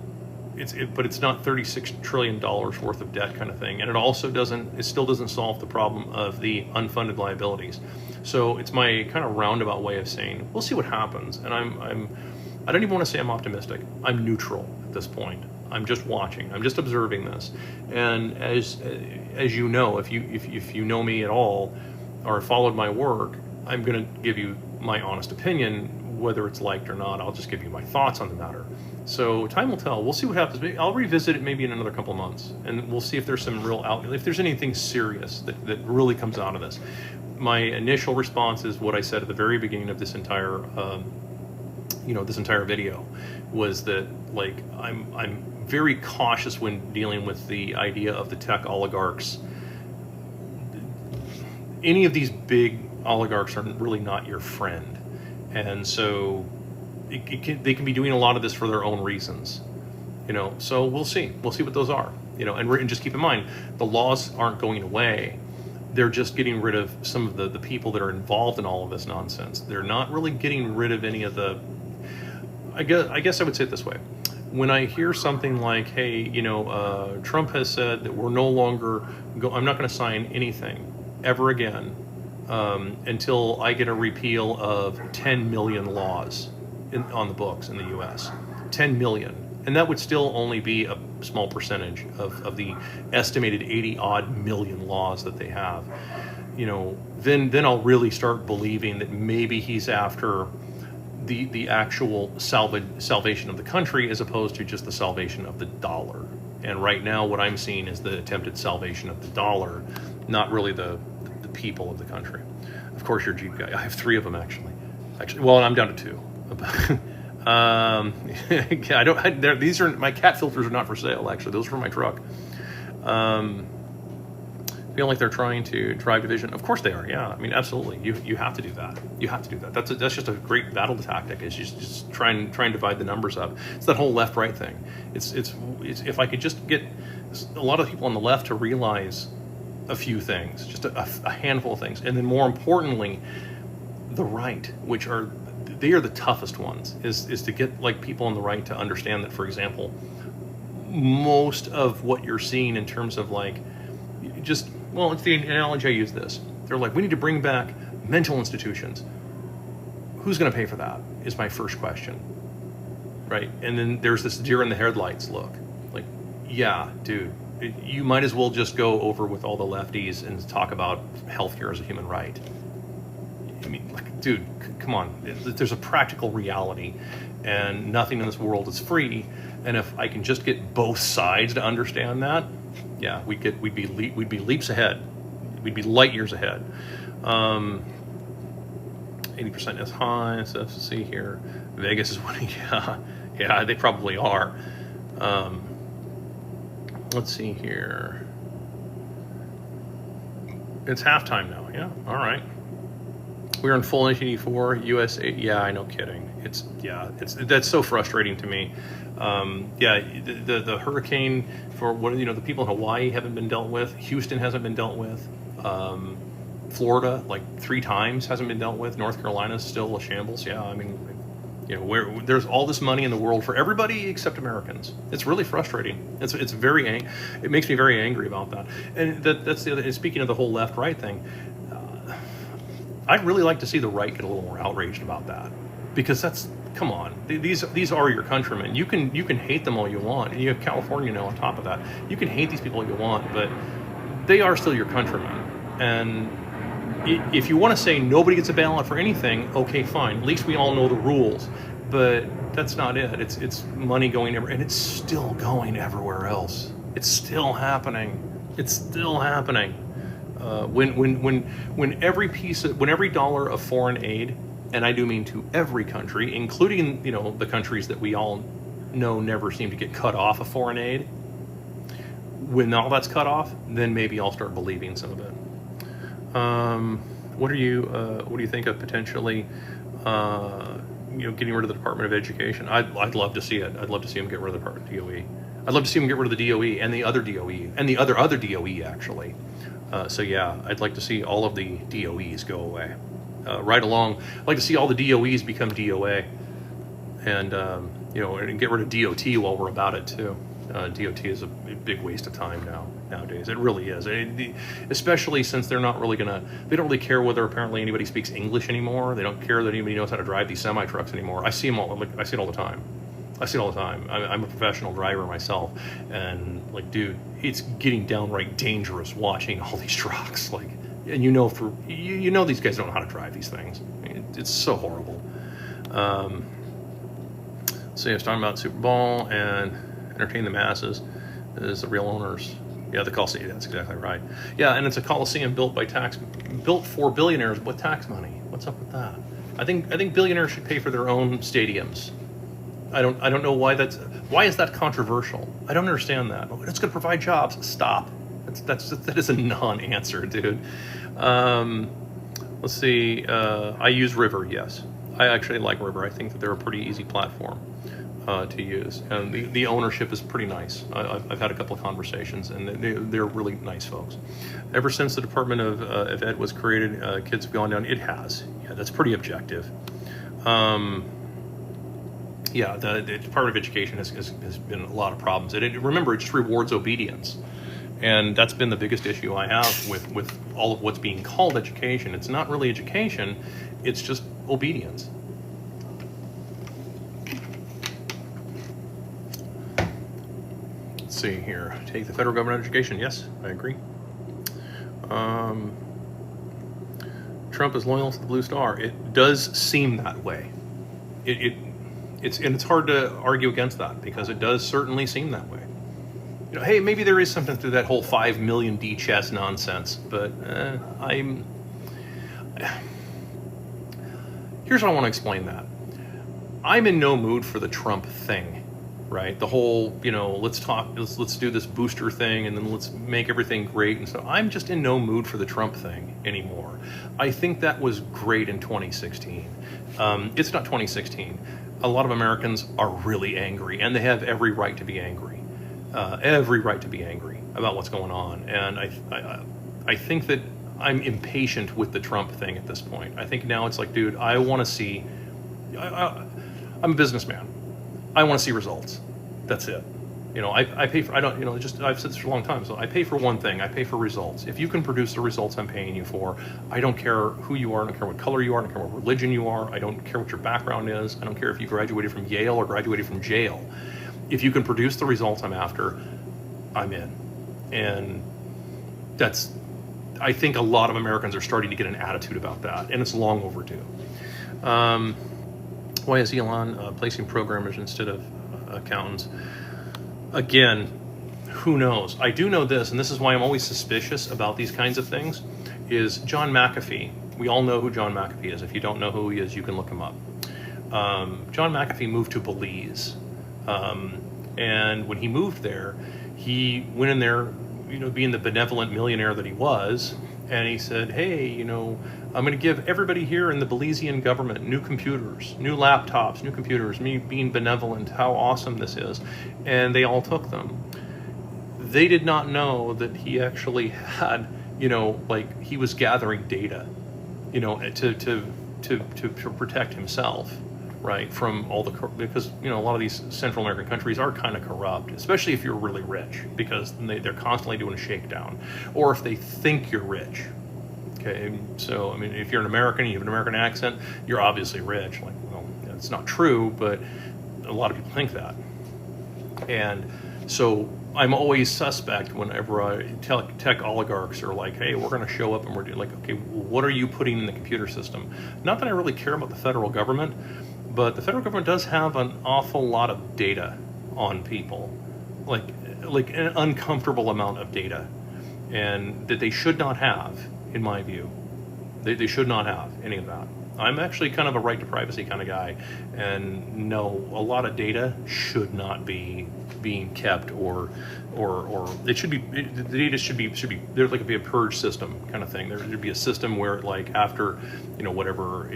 $36 trillion worth of debt kind of thing, and it still doesn't solve the problem of the unfunded liabilities. So it's my kind of roundabout way of saying we'll see what happens. And I don't even want to say I'm optimistic. I'm neutral at this point. I'm just watching. I'm just observing this. And as you know, if you know me at all or followed my work, I'm going to give you my honest opinion, whether it's liked or not. I'll just give you my thoughts on the matter. So time will tell. We'll see what happens. I'll revisit it maybe in another couple of months, and we'll see if there's some real if there's anything serious that really comes out of this. My initial response is what I said at the very beginning of this entire this entire video, was that like I'm very cautious when dealing with the idea of the tech oligarchs. Any of these big oligarchs are really not your friend, and so they can be doing a lot of this for their own reasons, you know. So we'll see what those are, you know. And just keep in mind, the laws aren't going away. They're just getting rid of some of the people that are involved in all of this nonsense. They're not really getting rid of any of the. I guess I would say it this way. When I hear something like, hey, you know, Trump has said that we're no longer I'm not going to sign anything ever again until I get a repeal of 10 million laws on the books in the U.S. 10 million. And that would still only be a small percentage of the estimated 80-odd million laws that they have. You know, then I'll really start believing that maybe he's after the actual salvation of the country as opposed to just the salvation of the dollar. And right now what I'm seeing is the attempted salvation of the dollar, not really the people of the country. Of course, you're a Jeep guy. I have 3 of them actually. Well, I'm down to 2. These are my cat filters are not for sale. Actually, those are for my truck. Feel like they're trying to drive division. Of course they are. Yeah, I mean, absolutely. You have to do that. You have to do that. That's just a great battle tactic. Is just try and divide the numbers up. It's that whole left-right thing. It's if I could just get a lot of people on the left to realize a few things, just a handful of things, and then more importantly, the right, which are the toughest ones, is to get like people on the right to understand that, for example, most of what you're seeing in terms of like just, well, it's the analogy I use this. They're like, we need to bring back mental institutions. Who's going to pay for that is my first question, right? And then there's this deer in the headlights look. Like, yeah, dude, you might as well just go over with all the lefties and talk about healthcare as a human right. I mean, like, dude, come on. There's a practical reality, and nothing in this world is free. And if I can just get both sides to understand that, yeah, we'd be leaps ahead. We'd be light years ahead. 80% is high. So let's see here. Vegas is winning. Yeah, they probably are. Let's see here. It's halftime now. Yeah, all right. We're in full 1984 USA. Yeah, no kidding. That's so frustrating to me. Yeah, the hurricane for the people in Hawaii haven't been dealt with. Houston hasn't been dealt with. Florida, like 3 times, hasn't been dealt with. North Carolina's still a shambles. Yeah, I mean, where there's all this money in the world for everybody except Americans. It's really frustrating. It's it makes me very angry about that. And that's the other. And speaking of the whole left-right thing, I'd really like to see the right get a little more outraged about that, because come on, these are your countrymen. You can hate them all you want, and you have California now on top of that. You can hate these people all you want, but they are still your countrymen. And if you want to say nobody gets a bailout for anything, okay, fine. At least we all know the rules. But that's not it. It's money going everywhere, and it's still going everywhere else. It's still happening. It's still happening. When every dollar of foreign aid, and I do mean to every country, including the countries that we all know never seem to get cut off of foreign aid, when all that's cut off, then maybe I'll start believing some of it. What do you think of potentially getting rid of the Department of Education? I'd love to see it. I'd love to see them get rid of the Department of DOE. I'd love to see them get rid of the DOE and the other DOE and the other DOE actually. So yeah, I'd like to see all of the DOEs go away. Right along, I'd like to see all the DOEs become DOA, and and get rid of DOT while we're about it too. DOT is a big waste of time nowadays. It really is, especially since they don't really care whether apparently anybody speaks English anymore. They don't care that anybody knows how to drive these semi trucks anymore. I see it all the time. I'm a professional driver myself, and dude, it's getting downright dangerous watching all these trucks. And these guys don't know how to drive these things. I mean, it's so horrible. So I was talking about Super Bowl and entertain the masses is the real owners. Yeah, the Coliseum. That's exactly right. Yeah, and it's a Coliseum built for billionaires with tax money. What's up with that? I think billionaires should pay for their own stadiums. I don't know why is that controversial? I don't understand that. It's going to provide jobs. Stop. That is a non-answer, dude. Let's see. I use River. Yes, I actually like River. I think that they're a pretty easy platform to use, and the ownership is pretty nice. I've had a couple of conversations, and they're really nice folks. Ever since the Department of Ed was created, kids have gone down. It has. Yeah, that's pretty objective. Yeah, the Department of Education has been a lot of problems. Remember, it just rewards obedience. And that's been the biggest issue I have with all of what's being called education. It's not really education, it's just obedience. Let's see here. Take the federal government education. Yes, I agree. Trump is loyal to the Blue Star. It does seem that way. It's hard to argue against that, because it does certainly seem that way. Hey, maybe there is something to that whole 5 million D chess nonsense, but here's how I want to explain that. I'm in no mood for the Trump thing, right? The whole, let's do this booster thing, and then let's make everything great. And so I'm just in no mood for the Trump thing anymore. I think that was great in 2016. It's not 2016. A lot of Americans are really angry, and they have every right to be angry. Every right to be angry about what's going on. And I think that I'm impatient with the Trump thing at this point. I think now it's like, dude, I want to see, I'm a businessman. I want to see results. That's it. I pay for, I've said this for a long time, so I pay for one thing. I pay for results. If you can produce the results I'm paying you for, I don't care who you are, I don't care what color you are, I don't care what religion you are, I don't care what your background is, I don't care if you graduated from Yale or graduated from jail. If you can produce the results I'm after, I'm in. And I think a lot of Americans are starting to get an attitude about that, and it's long overdue. Why is Elon placing programmers instead of accountants? Again, who knows? I do know this, and this is why I'm always suspicious about these kinds of things, is John McAfee. We all know who John McAfee is. If you don't know who he is, you can look him up. John McAfee moved to Belize. And when he moved there, he went in there, being the benevolent millionaire that he was, and he said, hey, I'm going to give everybody here in the Belizean government new computers, new laptops, new computers, me being benevolent, how awesome this is. And they all took them. They did not know that he actually had, like he was gathering data, to protect himself, right, from all the, because a lot of these Central American countries are kind of corrupt, especially if you're really rich, because they're constantly doing a shakedown, or if they think you're rich. Okay, so I mean, if you're an American, you have an American accent, you're obviously rich. Like, well, it's not true, but a lot of people think that. And so I'm always suspect whenever tech oligarchs are like, hey, we're going to show up and we're doing, like, okay, what are you putting in the computer system? Not that I really care about the federal government, but the federal government does have an awful lot of data on people, like an uncomfortable amount of data, and that they should not have, in my view. They should not have any of that. I'm actually kind of a right to privacy kind of guy, and no, a lot of data should not be being kept, or it should be, the data should be there's like be a purge system kind of thing. There'd be a system where, like, after whatever,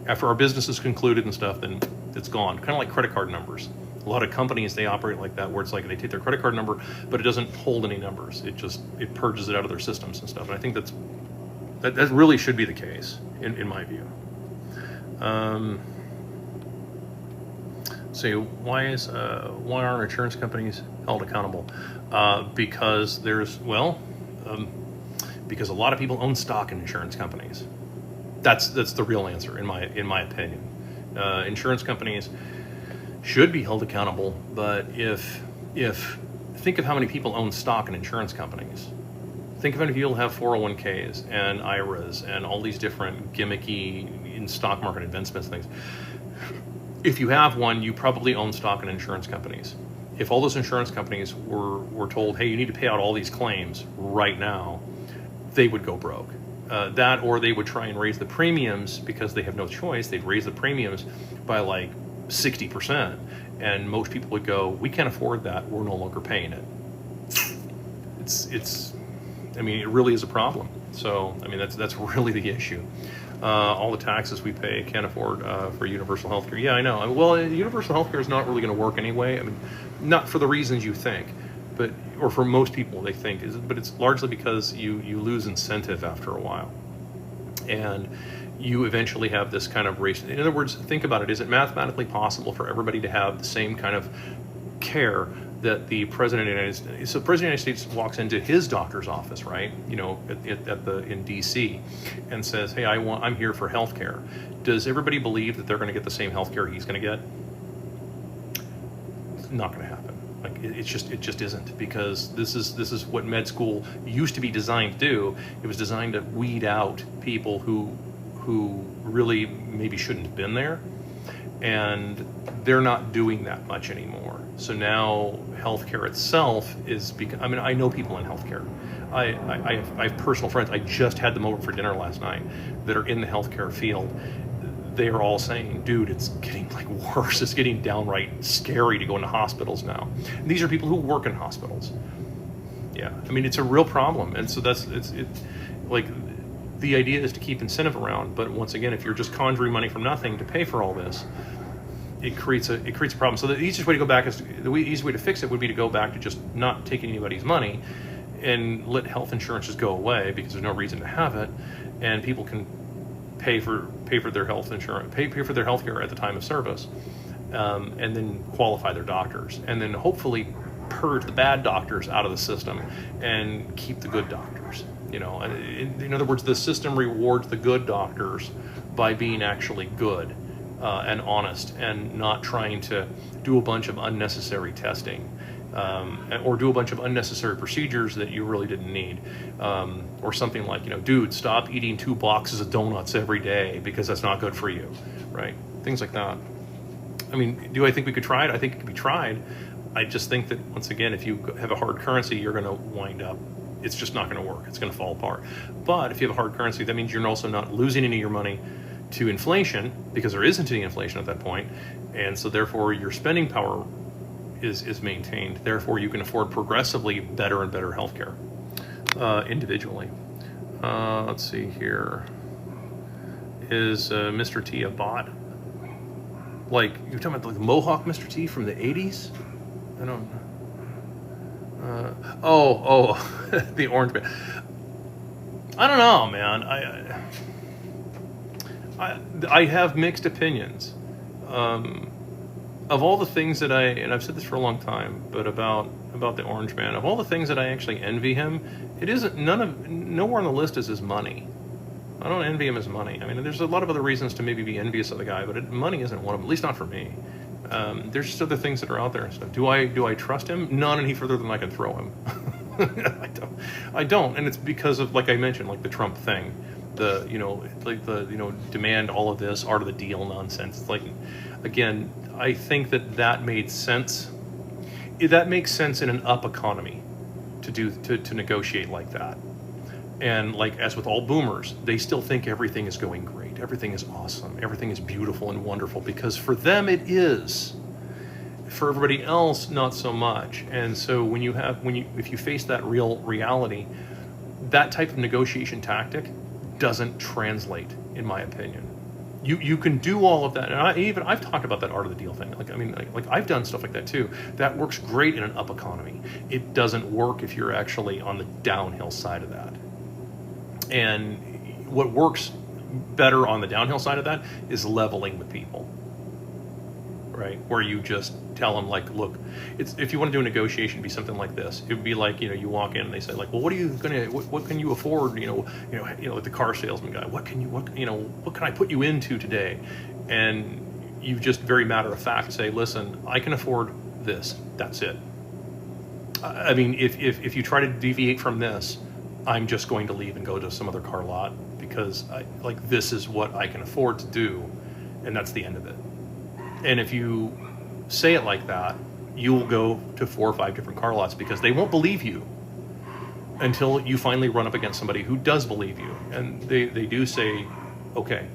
after our business is concluded and stuff, then it's gone. Kind of like credit card numbers. A lot of companies, they operate like that, where it's like they take their credit card number, but it doesn't hold any numbers. It purges it out of their systems and stuff. And I think that really should be the case, in my view. So why aren't insurance companies held accountable? Because because a lot of people own stock in insurance companies. That's the real answer, in my opinion. Insurance companies should be held accountable, but if think of how many people own stock in insurance companies. Think of how many people have 401ks and IRAs and all these different gimmicky in stock market investments things. If you have one, you probably own stock in insurance companies. If all those insurance companies were told, hey, you need to pay out all these claims right now, they would go broke. That, or they would try and raise the premiums because they have no choice. They'd raise the premiums by like 60%, and most people would go, we can't afford that, we're no longer paying it. I mean, it really is a problem. So, I mean, that's really the issue. All the taxes we pay can't afford for universal health care. Yeah, I know. Well, universal health care is not really going to work anyway. I mean, not for the reasons you think, or for most people they think, but it's largely because you lose incentive after a while. And you eventually have this kind of race. In other words, think about it. Is it mathematically possible for everybody to have the same kind of care that the President of the United States, so the President of the United States walks into his doctor's office, right, in DC, and says, hey, I'm here for health care. Does everybody believe that they're going to get the same health care he's going to get? It's not going to happen. Like, it just isn't, because this is what med school used to be designed to do. It was designed to weed out people who really maybe shouldn't have been there, and they're not doing that much anymore. So now healthcare itself is I mean, I know people in healthcare. I have personal friends. I just had them over for dinner last night that are in the healthcare field. They are all saying, dude, it's getting like worse. It's getting downright scary to go into hospitals now. And these are people who work in hospitals. Yeah, I mean, it's a real problem. And so like, the idea is to keep incentive around, but once again, if you're just conjuring money from nothing to pay for all this, it creates a problem. So the easiest way to fix it would be to go back to just not taking anybody's money and let health insurance just go away, because there's no reason to have it, and people can pay for their health insurance, pay for their health care at the time of service, and then qualify their doctors, and then hopefully purge the bad doctors out of the system and keep the good doctors. In other words, the system rewards the good doctors by being actually good and honest, and not trying to do a bunch of unnecessary testing, or do a bunch of unnecessary procedures that you really didn't need, or something like, dude, stop eating 2 boxes of donuts every day because that's not good for you, right? Things like that. I mean, do I think we could try it? I think it could be tried. I just think that, once again, if you have a hard currency, you're going to wind up, it's just not going to work. It's going to fall apart. But if you have a hard currency, that means you're also not losing any of your money to inflation, because there isn't any inflation at that point, and so therefore your spending power is maintained. Therefore, you can afford progressively better and better healthcare individually. Let's see here. Is Mr. T a bot? Like, you're talking about like the Mohawk Mr. T from the 80s? I don't know. The orange man. I don't know, man. I have mixed opinions. Of all the things that and I've said this for a long time, but about the orange man, of all the things that I actually envy him, it isn't, nowhere on the list is his money. I don't envy him his money. I mean, there's a lot of other reasons to maybe be envious of the guy, but money isn't one of them, at least not for me. There's just other things that are out there and stuff. Do I trust him? None any further than I can throw him. I don't, and it's because of, like I mentioned, like the Trump thing, demand all of this, art of the deal nonsense. It's like, again, I think that made sense. That makes sense in an up economy to negotiate like that. And like, as with all boomers, they still think everything is going great, everything is awesome, everything is beautiful and wonderful, because for them it is. For everybody else, not so much. And so if you face that real reality, that type of negotiation tactic doesn't translate, in my opinion. You can do all of that, and I've talked about that art of the deal thing. Like, I mean, like I've done stuff like that too. That works great in an up economy. It doesn't work if you're actually on the downhill side of that. And what works better on the downhill side of that is leveling with people, right? Where you just tell them, like, look, if you want to do a negotiation, be something like this. It would be like, you walk in and they say, like, well, what can you afford? Like the car salesman guy, what can I put you into today? And you just very matter of fact say, listen, I can afford this. That's it. I mean, if you try to deviate from this, I'm just going to leave and go to some other car lot, because this is what I can afford to do, and that's the end of it. And if you say it like that, you'll go to 4 or 5 different car lots, because they won't believe you until you finally run up against somebody who does believe you. And they do say, okay,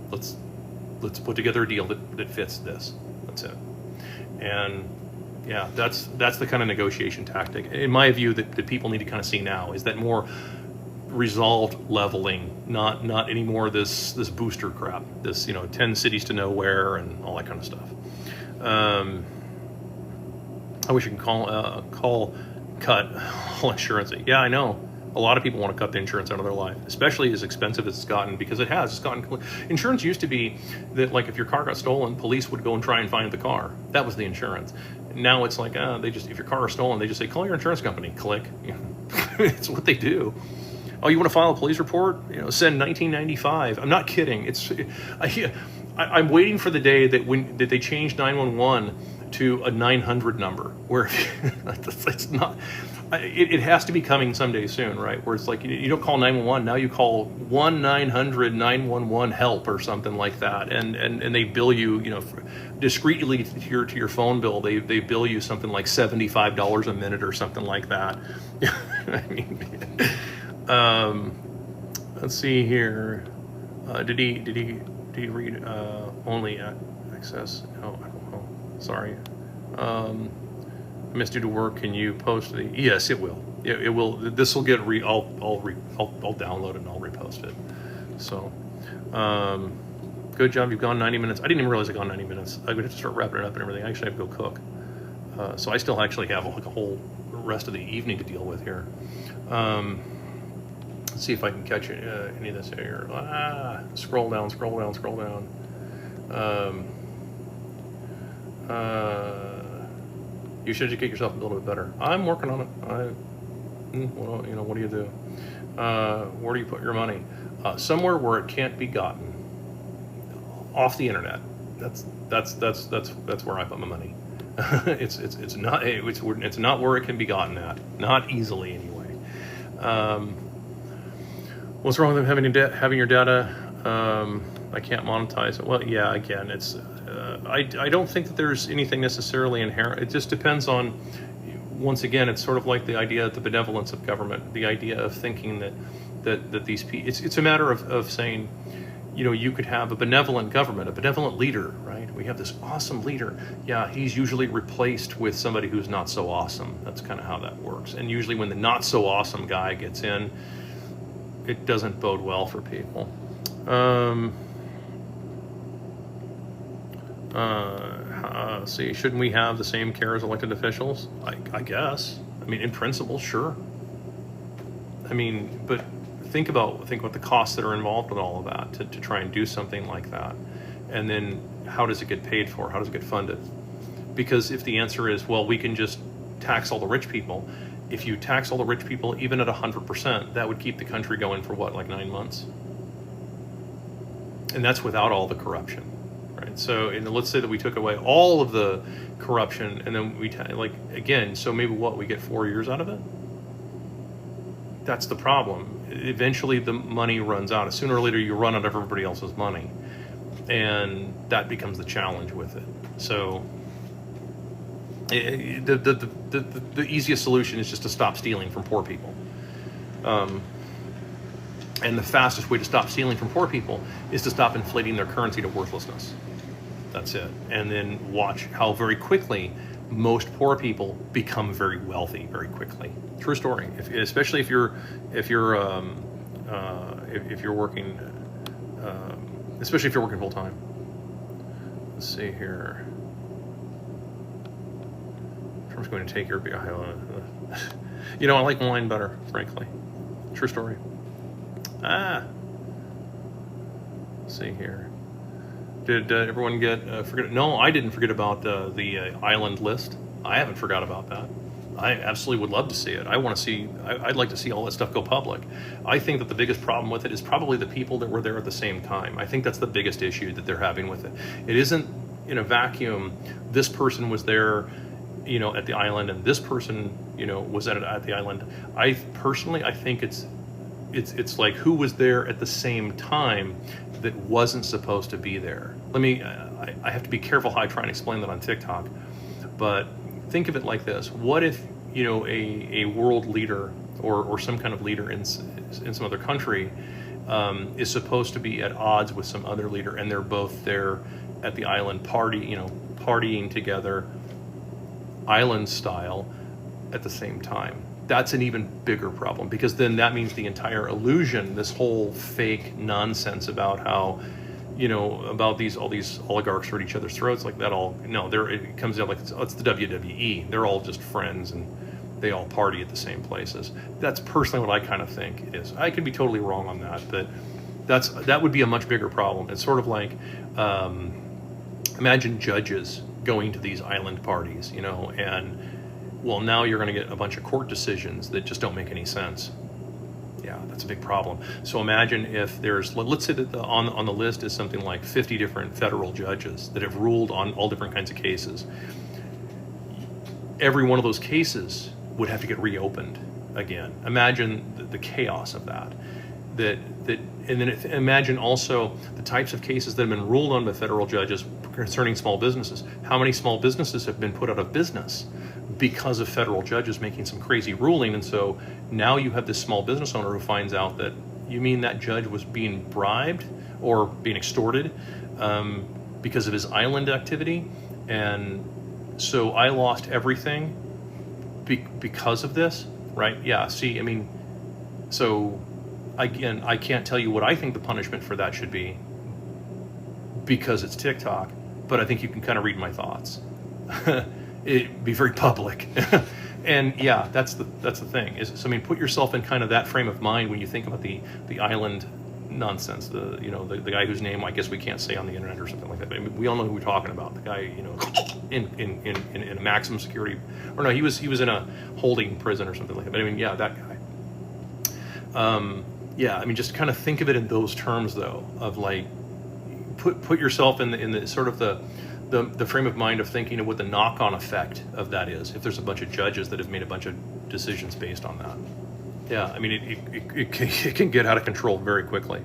let's put together a deal that fits this. That's it. And yeah, that's the kind of negotiation tactic, in my view, that people need to kind of see now, is that more resolved leveling, not any more this booster crap, this 10 cities to nowhere and all that kind of stuff. I wish you can cut all insurance. Yeah, I know. A lot of people want to cut the insurance out of their life, especially as expensive as it's gotten, because it's gotten. Insurance used to be that, like, if your car got stolen, police would go and try and find the car. That was the insurance. Now it's like, if your car is stolen, they just say, call your insurance company. Click. It's what they do. Oh, you want to file a police report? Send 1995. I'm not kidding. I'm waiting for the day that they change 911 to a 900 number, where it's not. It has to be coming someday soon, right? Where it's like, you don't call 911, now you call 1-900-911 help or something like that, and they bill you, discreetly to your phone bill. They bill you something like $75 a minute or something like that. I mean, let's see here. Did he read only access? No, I don't know. Sorry. I missed you to work. Can you post the? Yes, it will. It will. This will get I'll download it and I'll repost it. So, good job. You've gone 90 minutes. I didn't even realize I'd gone 90 minutes. I would have to start wrapping it up and everything. I actually have to go cook. So I still actually have like a whole rest of the evening to deal with here. Let's see if I can catch any of this here. Scroll down. You should educate yourself a little bit better. I'm working on it. Well, what do you do? Where do you put your money? Somewhere where it can't be gotten. Off the internet. That's where I put my money. It's not where it can be gotten at. Not easily anyway. What's wrong with having your data? I can't monetize it. Well, yeah, again, it's. I don't think that there's anything necessarily inherent. It just depends on, once again, it's sort of like the idea of the benevolence of government, the idea of thinking that these people, it's a matter of saying, you could have a benevolent government, a benevolent leader, right? We have this awesome leader. Yeah, he's usually replaced with somebody who's not so awesome. That's kind of how that works. And usually when the not so awesome guy gets in, it doesn't bode well for people. See, shouldn't we have the same care as elected officials? I guess. I mean, in principle, sure. I mean, but think about the costs that are involved in all of that to try and do something like that. And then how does it get paid for? How does it get funded? Because if the answer is, well, we can just tax all the rich people, if you tax all the rich people, even at 100%, that would keep the country going for what, like 9 months? And that's without all the corruption, right? So let's say that we took away all of the corruption, and then again, so maybe what, we get 4 years out of it? That's the problem. Eventually the money runs out. Sooner or later you run out of everybody else's money. And that becomes the challenge with it. So the easiest solution is just to stop stealing from poor people. And the fastest way to stop stealing from poor people is to stop inflating their currency to worthlessness. That's it. And then watch how very quickly most poor people become very wealthy very quickly. True story. Especially if you're working, especially if you're working full time. Let's see here. Trump's going to take your, you know, I like wine better, frankly. True story. Let's see here. Did everyone forget? No, I didn't forget about the island list. I haven't forgot about that. I absolutely would love to see it. I'd like to see all that stuff go public. I think that the biggest problem with it is probably the people that were there at the same time. I think that's the biggest issue that they're having with it. It isn't in a vacuum. This person was there, you know, at the island, and this person, you know, was at the island. I think it's like who was there at the same time that wasn't supposed to be there. I have to be careful how I try and explain that on TikTok, but think of it like this. What if, you know, a world leader or some kind of leader in some other country is supposed to be at odds with some other leader, and they're both there at the island partying together, island style, at the same time? That's an even bigger problem, because then that means the entire illusion, this whole fake nonsense about how, you know, about all these oligarchs are at each other's throats, like that all, no, it comes out like it's the WWE. They're all just friends and they all party at the same places. That's personally what I kind of think it is. I could be totally wrong on that, but that would be a much bigger problem. It's sort of like, imagine judges going to these island parties, you know, and well, now you're going to get a bunch of court decisions that just don't make any sense. Yeah, that's a big problem. So imagine if let's say that on the list is something like 50 different federal judges that have ruled on all different kinds of cases. Every one of those cases would have to get reopened again. Imagine the chaos of that. And then imagine also the types of cases that have been ruled on by federal judges concerning small businesses. How many small businesses have been put out of business because of federal judges making some crazy ruling? And so now you have this small business owner who finds out that, you mean that judge was being bribed or being extorted because of his island activity, and so I lost everything because of this, right? Yeah, see, I mean, so again, I can't tell you what I think the punishment for that should be because it's TikTok, but I think you can kind of read my thoughts. It'd be very public. And yeah, that's the thing. So I mean, put yourself in kind of that frame of mind when you think about the island nonsense. The guy whose name I guess we can't say on the internet or something like that. But I mean, we all know who we're talking about. The guy, you know, in a maximum security, or no, he was in a holding prison or something like that. But I mean, yeah, that guy. Yeah, I mean, just kind of think of it in those terms, though, of like put yourself in the sort of the frame of mind of thinking of what the knock-on effect of that is if there's a bunch of judges that have made a bunch of decisions based on that. Yeah, I mean, it can get out of control very quickly.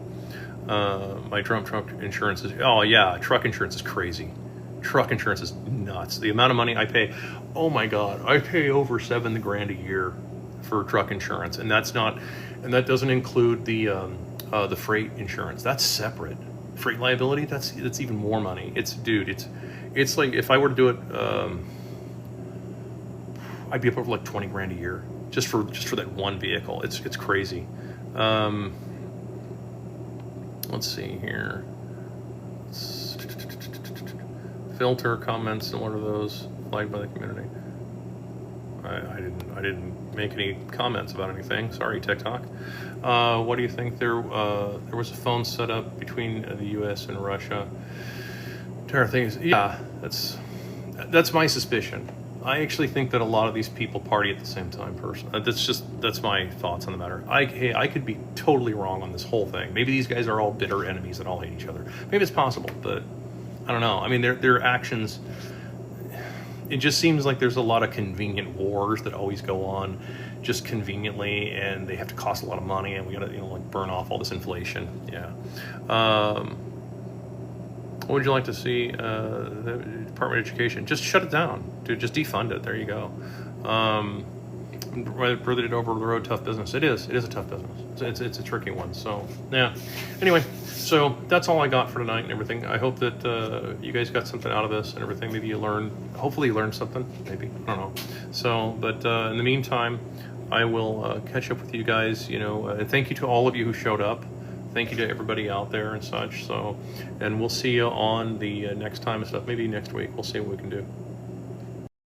My truck insurance is, oh yeah, truck insurance is crazy. Truck insurance is nuts. The amount of money I pay, oh my God, I pay over $7,000 a year for truck insurance, and that doesn't include the freight insurance. That's separate. Freight liability, that's even more money. It's like if I were to do it, I'd be up over like $20,000 a year just for that one vehicle. It's crazy. let's see here. Filter comments similar to those flagged by the community. I didn't make any comments about anything. Sorry, TikTok. What do you think? There was a phone set up between the U.S. and Russia. Tara thinks, yeah, that's my suspicion. I actually think that a lot of these people party at the same time. Personally, that's my thoughts on the matter. I could be totally wrong on this whole thing. Maybe these guys are all bitter enemies that all hate each other. Maybe it's possible, but I don't know. I mean, their actions. It just seems like there's a lot of convenient wars that always go on, just conveniently, and they have to cost a lot of money, and we gotta like burn off all this inflation. Yeah. What would you like to see the Department of Education? Just shut it down, dude. Just defund it. There you go. Brother did over the road tough business. It is a tough business. It's a tricky one. So yeah. Anyway, so that's all I got for tonight and everything. I hope that you guys got something out of this and everything. Maybe you learned. Hopefully you learned something. Maybe, I don't know. So, but in the meantime, I will catch up with you guys. And thank you to all of you who showed up. Thank you to everybody out there and such. So, and we'll see you on the next time and stuff. Maybe next week. We'll see what we can do.